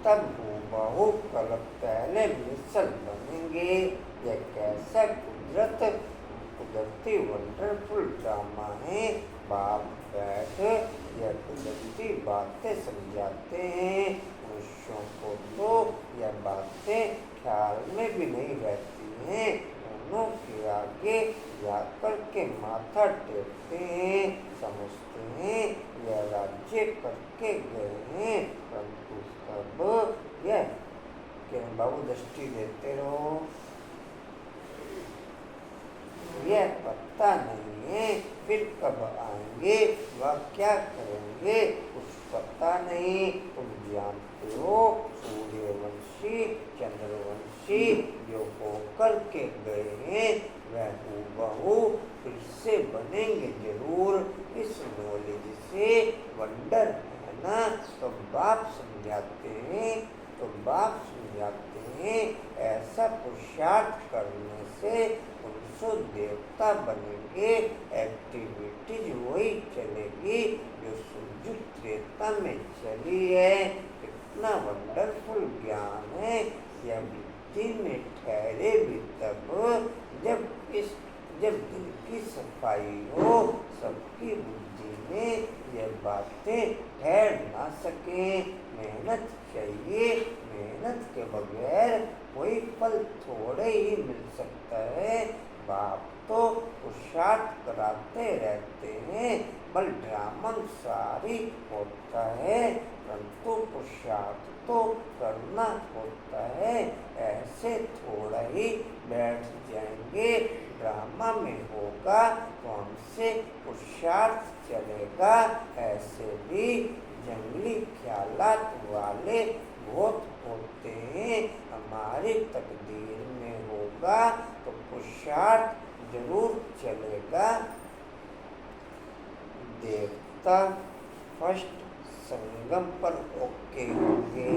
तब हुबहू कल पहले मिसल बनेंगे। यह कैसा कुदरती वंडरफुल ड्रामा है। बाप बैठ यह कुदरती बातें समझाते हैं। मनुष्यों को तो यह बातें ख्याल में भी नहीं रहती हैं। उन्हों के आगे जाकर के माथा टेकते हैं, समझते हैं यह राज्य करके गए हैं, परंतु कब यह किरण बाबू दृष्टि देते रहो, यह पता नहीं है फिर कब आएंगे, वह क्या करेंगे कुछ पता नहीं। तुम जानते हो सूर्यवंशी चंद्रवंशी जो होकर के गए हैं वह हुबहू फिर से बनेंगे जरूर। इस नॉलेज से वंडर है ना, तो बाप समझाते हैं, तो बाप समझाते हैं ऐसा पुरुषार्थ करने से पुरुषों देवता बनेंगे। एक्टिविटीज वही चलेगी जो सुरजु त्रेता में चली है। कितना वंडरफुल ज्ञान है। यह बुद्धि में ठहरे भी तब जब दिल की सफाई हो। सबकी बुद्धि में यह बातें ठहर ना सके। मेहनत चाहिए, मेहनत के बगैर कोई फल थोड़े ही मिल सकता है। बाप तो पुरुषार्थ कराते रहते हैं, बल ड्रामानुसारी होता है, परंतु पुरुषार्थ तो करना होता है। ऐसे थोड़ा ही बैठ जाएंगे, ड्रामा में होगा तो हमसे पुरुषार्थ चलेगा। ऐसे भी जंगली ख्यालात वाले बहुत होते हैं। हमारी तकदीर में होगा तो पुरुषार्थ जरूर चलेगा। देवता फर्स्ट संगम पर ओके होंगे,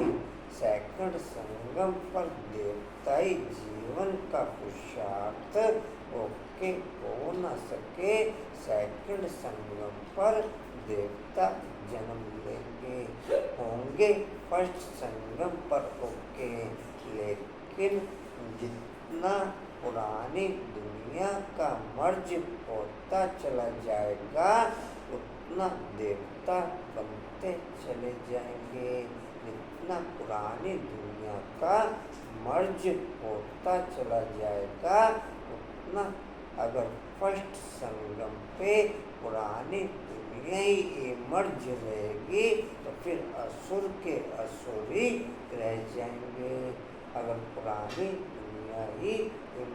सेकंड संगम पर देवताई जीवन का पुरुषार्थ ओके हो न सके। सेकंड संगम पर देवता जन्म लेंगे, होंगे फर्स्ट संगम पर ओके, लेकिन जितना पुरानी दुनिया का मर्ज होता चला जाएगा उतना देवता बनते चले जाएंगे। जितना पुरानी दुनिया का मर्ज होता चला जाएगा उतना, अगर फर्स्ट संगम पे पुरानी दुनिया ही मर्ज रहेगी तो फिर असुर के असुर ही रह जाएंगे। अगर पुरानी दुनिया ही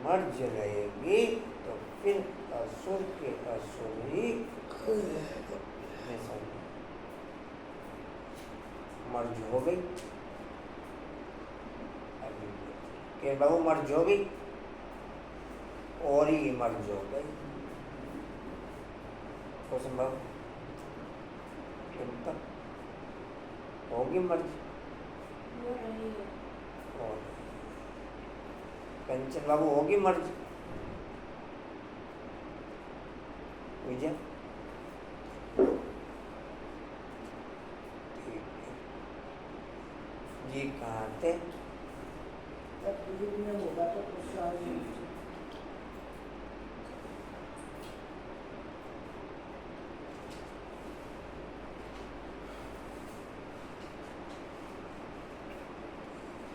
मर्ज रहेगी तो फिर असुर के असुर ही मर्ज हो गई। के बाबू मर्ज हो गई और ही मर्ज हो गई। तो संभव होगी मर्ज और कंचन बाबू होगी मर्ज। विजय जी कहाँ थे? तकदीर में होगा तो पुरुषार्थ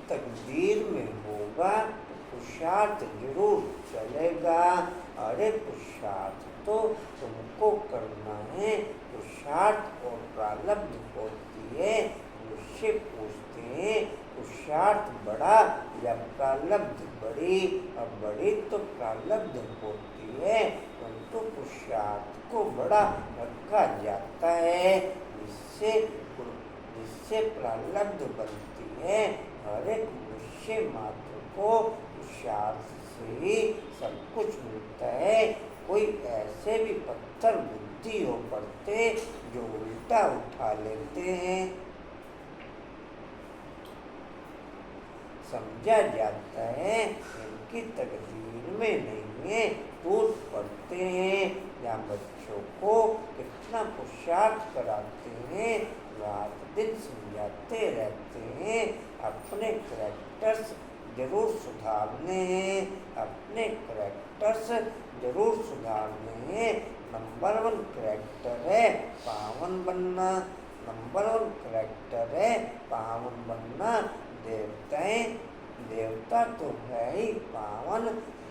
तकदीर में होगा तो पुरुषार्थ जरूर चलेगा। अरे पुरुषार्थ तो तुमको करना है, पुरुषार्थ और प्रारब्ध होती है। मुझसे पूछते हैं पुरुषार्थ बड़ा या प्रारब्ध बड़ी? और बड़ी तो प्रारब्ध होती है, परंतु पुरुषार्थ को बड़ा रखा जाता है जिससे प्रारब्ध बनती है। हर एक मनुष्य मात्र को पुरुषार्थ से ही सब कुछ मिलता है। कोई ऐसे भी पत्थर बुद्धि हो पड़ते जो उल्टा उठा लेते हैं, समझा जाता है इनकी तकदीर में नहीं है, टूट पड़ते हैं। या बच्चों को कितना पुरुषार्थ कराते हैं, रात दिन समझाते रहते हैं। अपने करैक्टर्स जरूर सुधारने हैं, अपने करैक्टर्स जरूर सुधारने हैं। नंबर 1 करैक्टर है पावन बनना, नंबर 1 करैक्टर है पावन बनना। देवता तो है ही पावन,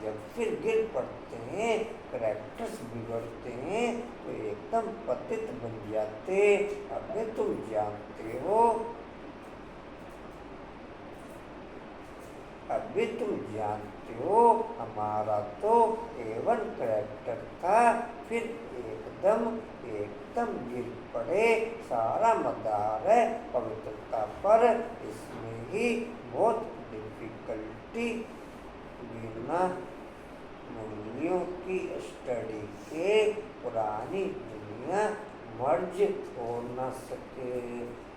जब फिर गिर पड़ते हैं, करैक्टर्स बिगड़ते हैं तो एकदम पतित बन जाते। अबे तुम जानते हो, अभी तुम जानते हो हमारा तो A1 करैक्टर था, फिर एकदम गिर पड़े। सारा मदार है पवित्रता पर, इसमें ही बहुत डिफिकल्टी। बिना मूल्यों की स्टडी के पुरानी दुनिया मर्ज हो न सके।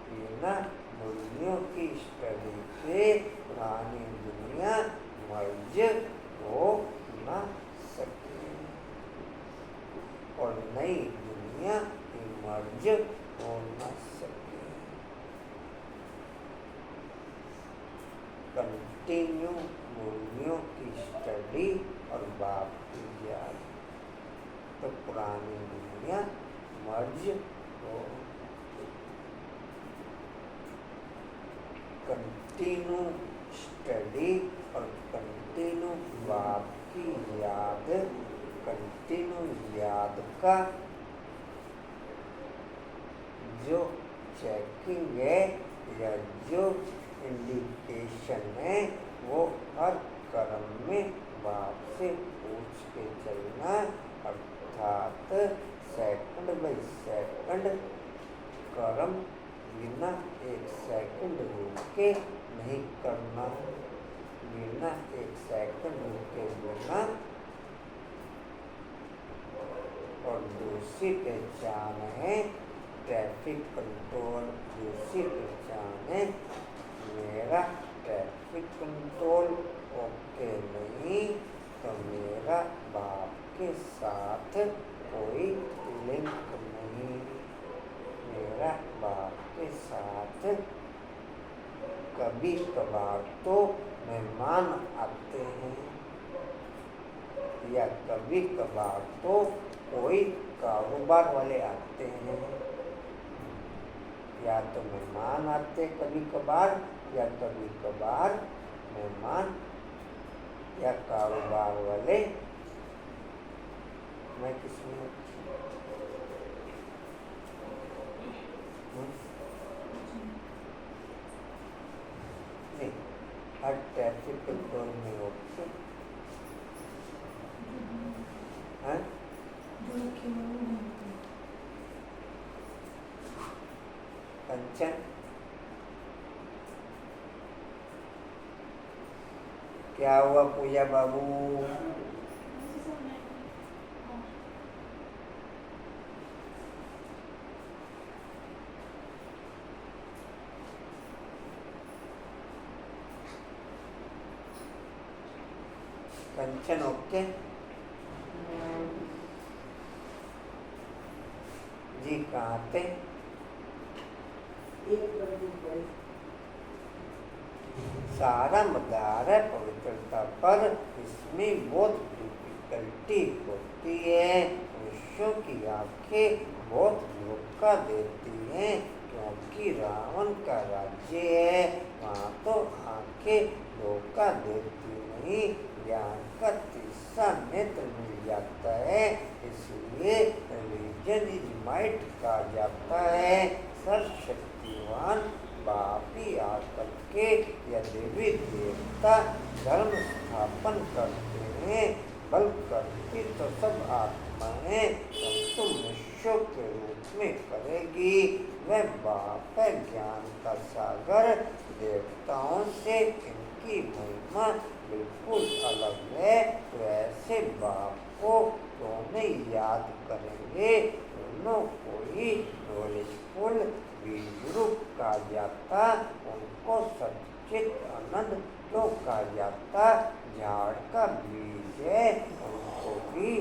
बिना मूल्यों की स्टडी के पुरानी दुनिया मर्ज हो न सके और नई दुनिया मर्ज हो न सके। कंटिन्यू मूल्यों की स्टडी और बाप की याद, तो पुरानी दुनिया मर्ज हो कंटिन्यू स्टडी और कंटिन्यू बाप की याद, कंटिन्यू याद का जो चेकिंग है या जो इंडिकेशन है वो हर कर्म में बाप से पूछ के चलना, अर्थात सेकंड बाई सेकंड कर्म बिना एक सेकंड रुके नहीं करना, बिना एक सेकंड रुके बिना। और दूसरी पहचान है ट्रैफिक कंट्रोल, दूसरी पहचान है मेरा ट्रैफिक कंट्रोल ओके नहीं तो मेरा बाप के साथ कोई लिंक नहीं, मेरा बाप के साथ कभी कभार तो मेहमान आते हैं या कभी कभार तो कोई कारोबार वाले आते हैं, या तो मेहमान आते कभी कभार या कभी कभार मेहमान या कारोबार वाले। मैं किसमें नहीं, हर ट्रैफिक कंट्रोल में होते हैं। कंचन क्या हुआ पूजा बाबू? कंचन ओके जी, कहाँ थे? सारा मदार है पवित्रता पर, इसमें बहुत डिफिकल्टी होती है। विश्व की आंखें बहुत धोखा देती हैं, क्योंकि रावण का राज्य है, वहाँ तो आंखें धोखा देती नहीं, ज्ञान का तीसरा नेत्र मिल जाता है, इसलिए रिलीजन इज माइट कहा जाता है। सर्वशक्तिवान बाप ही आकर के या देवी देवता धर्म स्थापन करते हैं, बल करती तो सब आत्मा है, परंतु विश्व के रूप में करेगी। वह बाप है ज्ञान का सागर, देवताओं से इनकी महिमा बिल्कुल अलग है, तो ऐसे बाप को क्यों नहीं याद करेंगे। दोनों को ही नॉलेजफुल बीज रूप कहा जाता, उनको सच्चित आनंद क्यों कहा जाता? झाड़ का बीज है, उनको भी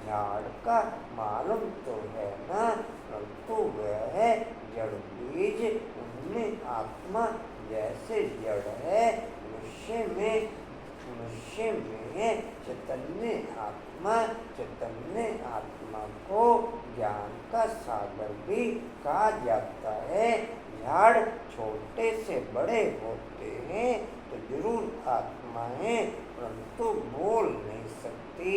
झाड़ का मालूम तो है ना, परंतु वह है जड़ बीज, उनमें आत्मा जैसे जड़ है, मनुष्य में चैतन्य आत्मा, चैतन्य आत्मा को ज्ञान का सागर भी कहा जाता है। झाड़ छोटे से बड़े होते हैं तो जरूर आत्माएं, परंतु बोल नहीं सकती।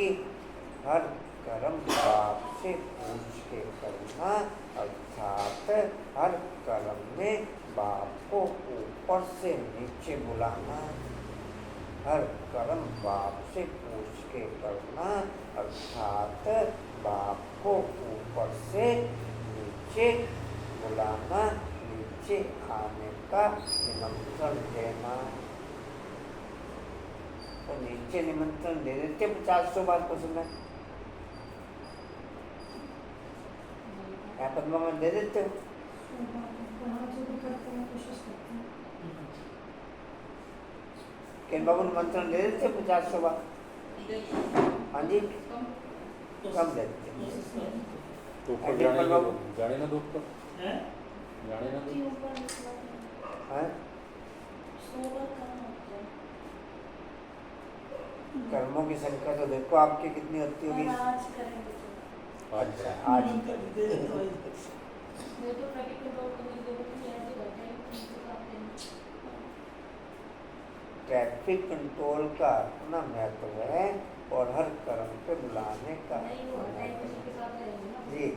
हर कर्म बाप से पूछ के करना, अर्थात हर कर्म में बाप को ऊपर से नीचे बुलाना, हर कर्म बाप से पूछ के करना, अर्थात बाप को ऊपर से नीचे बुलाना, नीचे आने का निमंत्रण देना। तो नीचे निमंत्रण दे देते 50 बार को सुना, क्या पद्मा में दे देते हो? किन बाबू निमंत्रण दे देते 50 बार? हाँ जी, कम देते तो ऊपर जाने ना दो, ऊपर जाने ना दो। हैं? कर्मों की संख्या तो देखो आपकी कितनी होती होगी। अच्छा, आज ट्रैफिक कंट्रोल का अपना महत्व है और हर कर्म पे बुलाने का नहीं वो होता है महत्व किसी के साथ रहेंगे ना है। जी,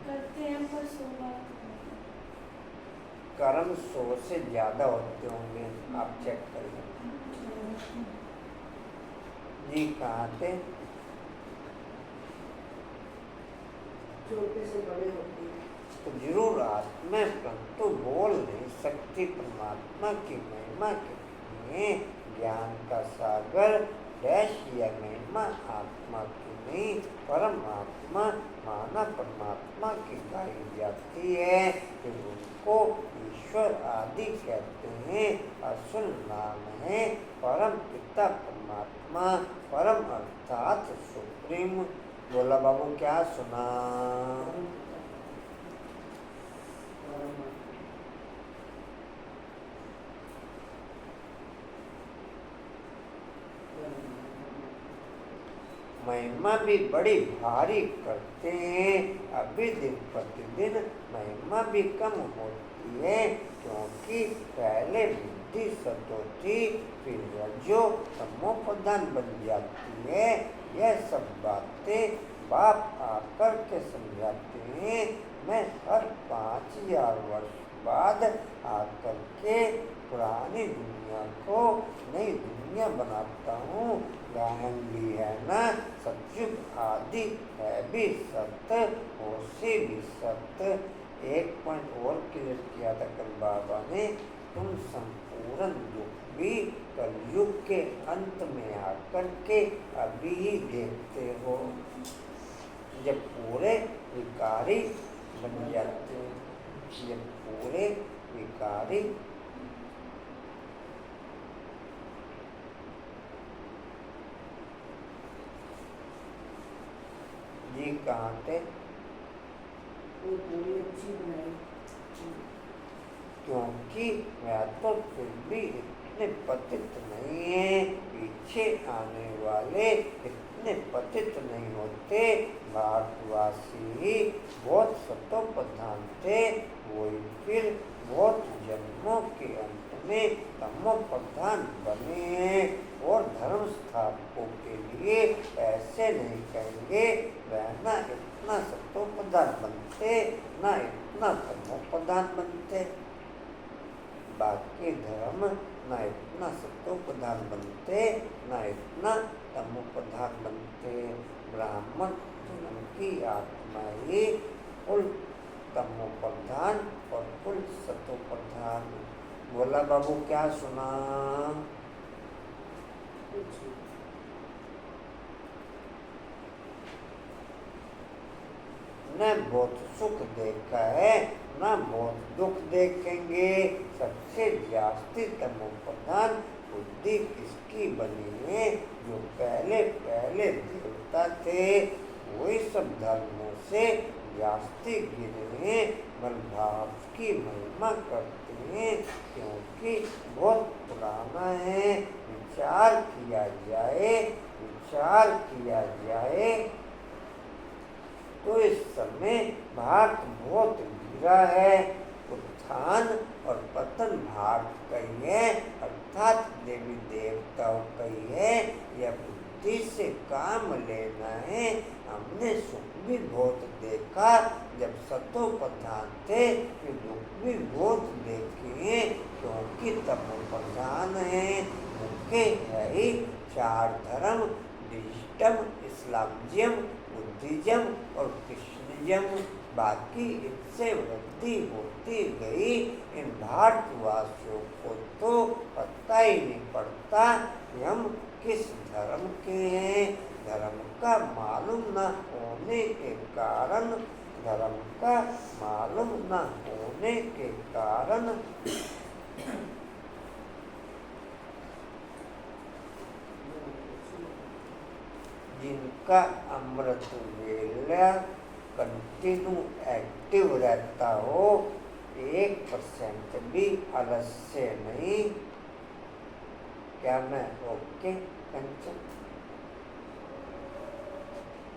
करते हैं पर सोमवार कर्म 100 से ज़्यादा होते होंगे, आप चेक करिए। जी, कहाँ थे? छोटे से बड़े होते हैं। तो जरूर आत्मा, परंतु बोल नहीं सकती परमात्मा की महिमा कितनी है। ज्ञान का सागर डैश या महिमा आत्मा की नहीं, परमात्मा माना परमात्मा की गाई जाती है। फिर उनको ईश्वर आदि कहते हैं। असल नाम है परम पिता परमात्मा, परम अर्थात सुप्रीम। बोला बाबू, क्या सुना? महिमा भी बड़ी भारी करते हैं। अभी दिन प्रतिदिन महिमा भी कम होती है, क्योंकि पहले बुद्धि सतो थी, फिर रजो तमो प्रधान बन जाती है। यह सब बातें बाप आकर के समझाते हैं। मैं हर 5000 वर्ष बाद आकर के पुरानी दुनिया को नई दुनिया बनाता हूँ। गायन भी है ना, सतयुग आदि है भी सत्य, होशी भी सत्य। एक पॉइंट और क्लियर किया था कल बाबा ने, तुम संपूर्ण युग भी कलयुग के अंत में आकर के अभी ही देखते हो, जब पूरे विकारी बन जाते हैं, जब पूरे विकारी जी कहाँ थे? वो पूरी अच्छी बनाई। क्योंकि वह तो फिर भी इतने पतित नहीं है, पीछे आने वाले इतने पतित नहीं होते। भारतवासी ही बहुत सतोप्रधान थे, वही फिर बहुत जन्मों के अंत में तमोप्रधान बने हैं। और धर्म स्थापकों के लिए ऐसे नहीं कहेंगे वह ना इतना सतोप्रधान बनते, ना इतना तमोप्रधान बनते। बाकी धर्म ना इतना सतोप्रधान बनते, ना इतना तमोप्रधान बनते। ब्राह्मण जन्म की आत्मा ही कुल तमोप्रधान और कुल सतोप्रधान। बोला बाबू, क्या सुना? न बहुत सुख देखा है, न बहुत दुख देखेंगे। सबसे जास्ती तमोप्रधान बुद्धि किसकी बनी है? जो पहले पहले देवता थे, वही सब धर्मों से जास्ती गिरे हैं, भाव की महिमा करते हैं, क्योंकि बहुत पुराना है। विचार किया जाए, विचार किया जाए तो इस समय भारत बहुत गिरा है। उत्थान और पतन भारत का ही है, अर्थात देवी देवताओं का ही है। यह बुद्धि से काम लेना है। हमने सुख भी बहुत देखा जब सतोप्रधान थे, फिर दुख भी बहुत देखे हैं, क्योंकि तमोप्रधान है। मुख्य है ही 4 धर्म, डिजिटम, इस्लामिज्म, बुद्धिज्म और कृष्णिज्म। बाकी इससे वृद्धि होती गई। इन भारतवासियों को तो पता ही नहीं पड़ता कि हम किस धर्म के हैं। धर्म का मालूम न होने के कारण, धर्म का मालूम न होने के कारण जिनका अमृत वेला कंटिन्यू एक्टिव रहता हो, 1% भी आलस्य नहीं। क्या मैं ओके? कंचन,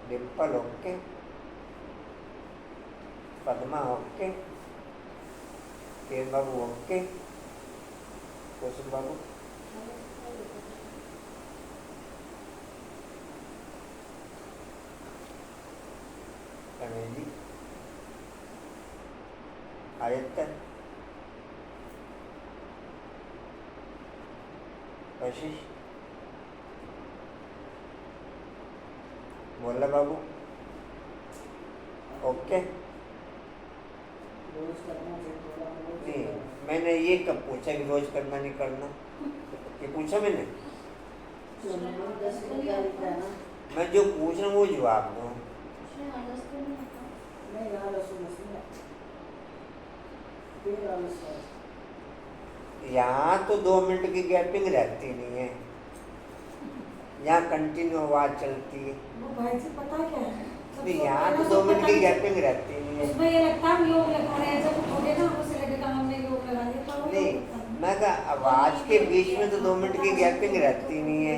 डिम्पल ओके, पद्मा ओके, के बाबू ओके, कुसुम बाबू गणेश जी आदित्य कशिश बोला बाबू ओके रोज करना चाहिए थोड़ा रोज नहीं मैंने ये कब पूछा कि रोज करना नहीं करना ये पूछा मैंने चलो 10 मिनट का लिखा है ना मैं जो पूछ रहा हूँ वो जवाब दो नहीं आलस नहीं फिर आलस है यहाँ तो 2 मिनट की गैपिंग रहती नहीं है यहाँ कंटिन्यू आवाज चलती है वो भाई जी पता क्या है तो यहाँ तो 2 मिनट की गैपिंग रहती नहीं है उसमें ये लगता है हम योग लगा रहे हैं जब उठोगे ना उसे लगेगा हमने योग लगा दिया तो वो नहीं योग लगता है। मैं कहा आवाज के बीच में तो 2 मिनट की गैपिंग रहती नहीं है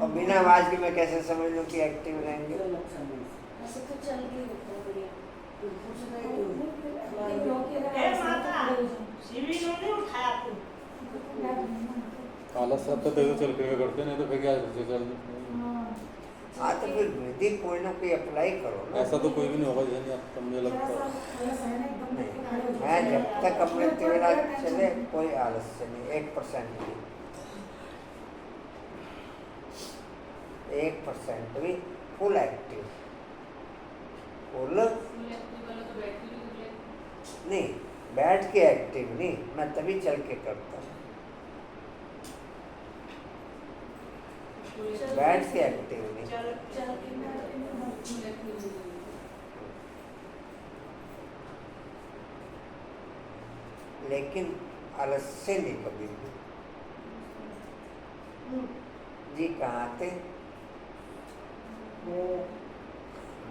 और बिना आवाज के मैं कैसे समझ लूँ कि एक्टिव रहेंगे चलो अच्छा नहीं ऐसे तो चल के होता है बढ़िया कुछ नहीं लेकिन योग की अगर ए ऐसा माता तो हो जाए। सीढ़ी नहीं उठाया तू आलस रखते तो चल के करते नहीं तो फिर क्या चल हाँ तो फिर विधि कोई ना कोई अप्लाई करो ना ऐसा तो कोई भी नहीं होगा जैसे नहीं आपको मुझे लगता है मैं जब तक अपने तेरा चले कोई आलस्य नहीं 1% भी 1% भी फुल एक्टिव फुल नहीं बैठ के एक्टिव नहीं मैं तभी चल के करता हूँ बैठ के एक्टिव नहीं चल चल के लेकिन आलस्य नहीं कभी भी जी कहाँ थे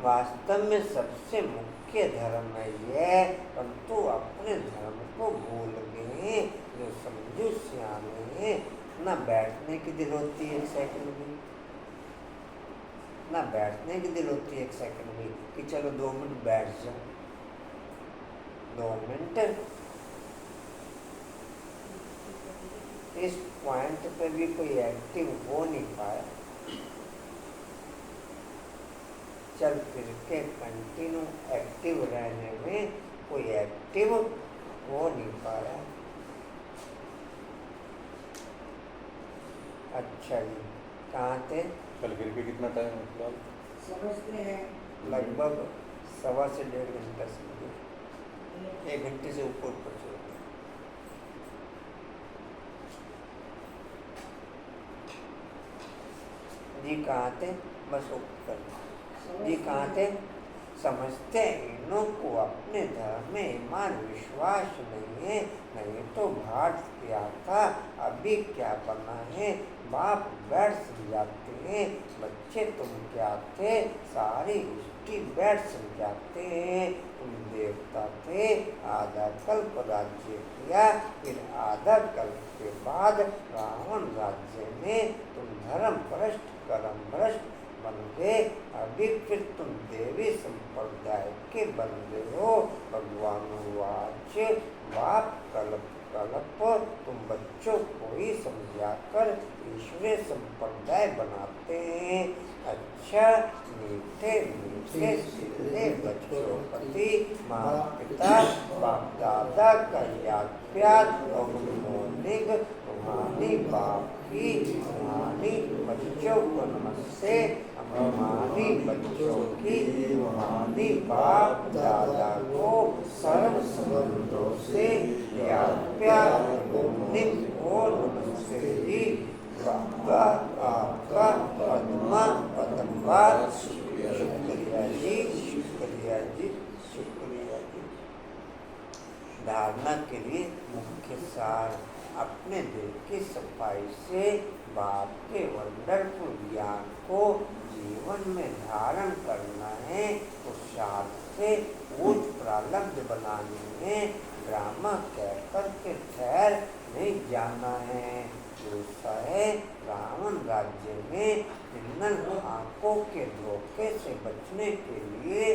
वास्तव में सबसे मुख्य धर्म है ये परंतु अपने धर्म को भूल गए जो समझो सियाने ना बैठने की दिल होती है 1 सेकंड भी ना बैठने की दिल होती है 1 सेकंड भी कि चलो 2 मिनट बैठ जाओ 2 मिनट इस पॉइंट पे भी कोई एक्टिव हो नहीं पाया चल फिर के कंटिन्यू एक्टिव रहने में कोई एक्टिव हो नहीं पाया अच्छा जी कहाँ थे चल फिर के कितना टाइम है फिलहाल समझते हैं लगभग 1.25 से 1.5 घंटा समझो 1 घंटे से ऊपर चलते जी कहाँ थे बस ऊपर जी कहाँ थे समझते इनों को अपने धर्म में ईमान विश्वास नहीं है नहीं तो भाट क्या था अभी क्या बना है बाप बैठ समझाते हैं बच्चे तुम क्या थे सारी हिस्ट्री बैठ समझाते हैं तुम देवता थे आधा कल्प राज्य किया फिर आधा कल्प के बाद रावण राज्य में तुम धर्म भ्रष्ट कर्म भ्रष्ट बन गए अभी फिर तुम देवी संप्रदाय के बंदे हो भगवान वाच बाप कल्प कल्प तुम बच्चों को ही समझाकर ईश्वरीय संप्रदाय बनाते हैं अच्छा मीठे मीठे सीधे बच्चों प्रति माँ पिता बाप दादा का याद प्यार और मौलिक रूहानी बाप की रूहानी बच्चों को नमस्ते रूहानी बच्चों की रूहानी बाप दादा को सर्व संबंधों से याद प्यार और नमस्ते जी बाबा आपका पद्मा पद्मा शुक्रिया जी शुक्रिया जी शुक्रिया जी धारणा के लिए मुख्य सार अपने दिल की सफाई से बाप के वंडरफुल ज्ञान को जीवन में धारण करना है पुरुषार्थ से ऊंच प्रारब्ध बनाने में ड्रामा कहकर के ठहर नहीं जाना है दूसरा है रावण राज्य में तिन्नल आंखों के धोखे से बचने के लिए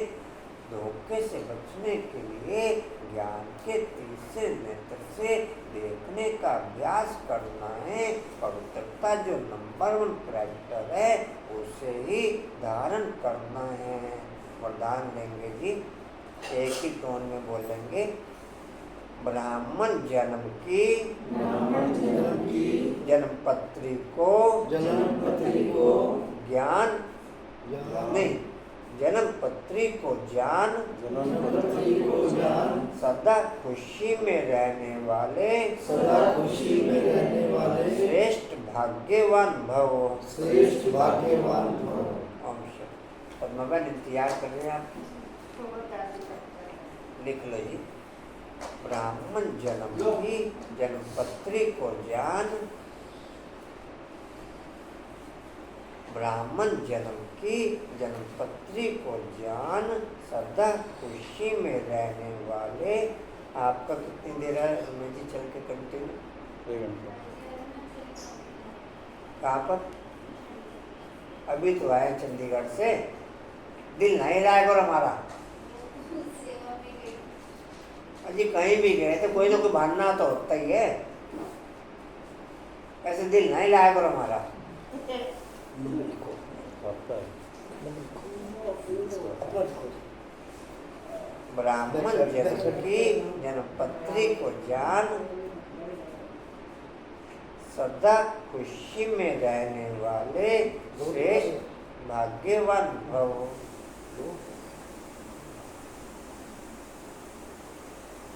ज्ञान के तीसरे नेत्र से देखने का अभ्यास करना है पवित्रता जो नंबर 1 कैरेक्टर है उसे ही धारण करना है वरदान देंगे जी, एक ही टोन में बोलेंगे। ब्राह्मण जन्म की जन्मपत्री को ज्ञान नहीं, जन्मपत्री को जान सदा खुशी में रहने वाले श्रेष्ठ भाग्यवान भव। ओम शांति। और मगन इंतजार कर रहे हैं आप, लिख लो जी। ब्राह्मण जन्म की जन्मपत्री को जान, ब्राह्मण जन्म की जन्मपत्री को जान सदा खुशी में रहने वाले। आपका कितनी देर है रमेश जी चल के कंटिन्यू? 1 घंटा। कहाँ पर? अभी तो आए चंडीगढ़ से, दिल नहीं रहा है और हमारा। अजी कहीं भी गए तो कोई ना कोई बहाना तो होता ही है, ऐसे दिल नहीं लाया करो हमारा। आपका है। ब्राह्मण जन्म की जन्मपत्री को जान सदा खुशी में रहने वाले श्रेष्ठ भाग्यवान भव।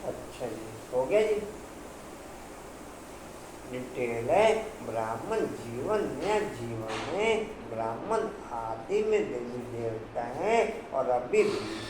अच्छा जी, हो गया जी। डिटेल है, ब्राह्मण जीवन में ब्राह्मण आदि में देवी देवता हैं और अभी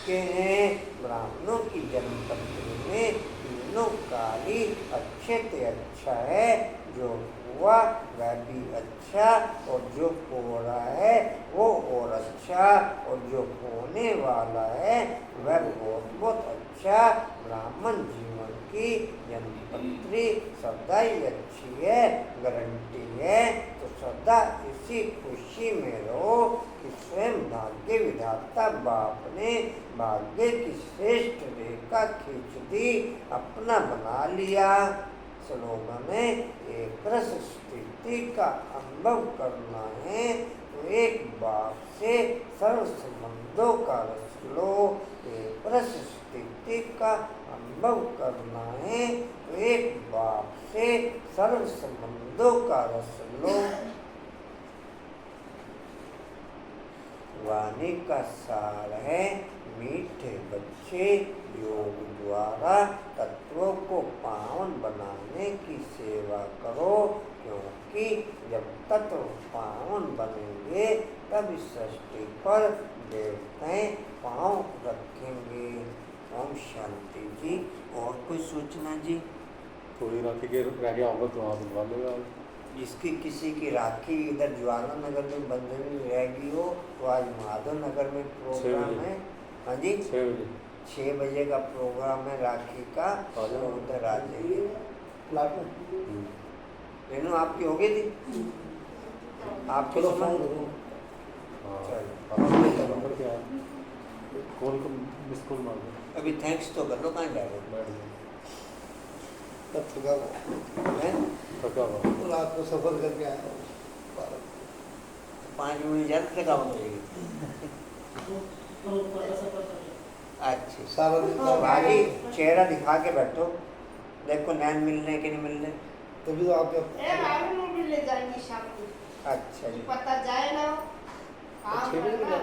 के हैं। ब्राह्मणों की जन्मपत्री में तीनों काली अच्छे से अच्छा है, जो हुआ वह भी अच्छा और जो हो रहा है वो और अच्छा और जो होने वाला है वह बहुत बहुत अच्छा। ब्राह्मण जीवन की जन्मपत्री सदा ही अच्छी है, गारंटी है। तो सदा इसी खुशी में रहो कि स्वयं भाग्य विधाता बाप ने भाग्य की श्रेष्ठ रेखा खींच दी, अपना बना लिया। स्लोगन है, एक रस स्थिति का अनुभव करना है तो एक बाप से सर्व संबंधों का रस लो। एक रस स्थिति का अनुभव करना है तो एक बाप से सर्व संबंधों का रस लो। वाणी का सार है, मीठे बच्चे योग द्वारा तत्वों को पावन बनाने की सेवा करो, क्योंकि जब तत्व पावन बनेंगे तब इस सृष्टि पर देवताएं पांव रखेंगे। ओम शांति जी। और कोई सूचना जी? थोड़ी राखी के रह गया होगा तो वहाँ बनवा लेगा। जिसकी किसी की राखी इधर ज्वाला नगर में बंधनी रहेगी हो तो आज माधव नगर में प्रोग्राम है। हाँ जी, 6 बजे 6 बजे का प्रोग्राम है राखी का, तो उधर आ जाइए। प्लाट में रेनू आपकी हो गई थी? आपके चलो समय? फोन करो। चलो, नंबर क्या है? कॉल को मिस कॉल मार दो। अभी थैंक्स तो कर लो, कहाँ जा रहे बैठ जाओ। तब थका हुआ। हैं? थका हुआ। रात को सफर करके आया 5 मिनट ज़्यादा थका हो जाएगी। अच्छा, सारा दिन भाजी चेहरा दिखा के बैठो, देखो नैन मिलने कि नहीं मिलने। तभी तो आपके ए मालूम नहीं मिलने जाएंगी शाम को। अच्छा जी, पता जाए ना हाँ 6 बजे ना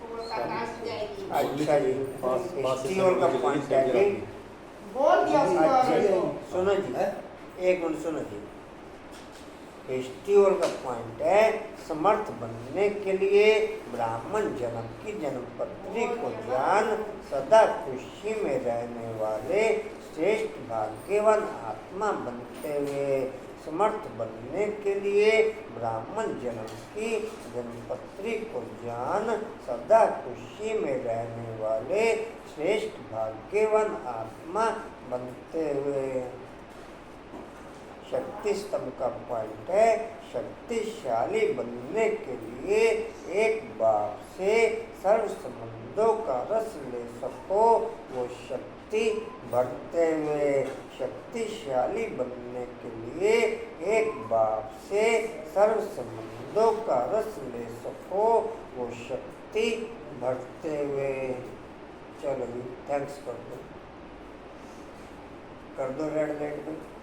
वो प्रकाश जाएगी। अच्छा जी। फेस्टिवल का पॉइंट है जी। बोल दिया अच्छा उसको। जी, सुनो जी, एक मिनट सुनो जी। फेस्टिवल का पॉइंट है, समर्थ बनने के लिए ब्राह्मण जन्म की जन्मपत्री को जान सदा खुशी में रहने वाले श्रेष्ठ भाग्यवान आत्मा बनते हुए। समर्थ बनने के लिए ब्राह्मण जन्म की जन्मपत्री को जान सदा खुशी में रहने वाले श्रेष्ठ भाग्यवान आत्मा बनते हुए। शक्ति स्तंभ का पॉइंट है, शक्तिशाली बनने के लिए एक बाप से सर्व संबंधों का रस ले सको, वो शक्ति बढ़ते हुए। शक्ति शक्तिशाली बनने के लिए एक बाप से सर्व संबंधों का रस ले सको, वो शक्ति बढ़ते हुए। चलो जी, थैंक्स कर दो रेड लाइट पे।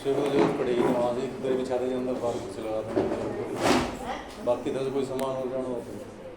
उससे तो जरूरत पड़ेगी ना, वहाँ से एक दरी बिछा दे अंदर बाहर कुछ लगा दें, बाकी तो कोई सामान हो जाना होता है।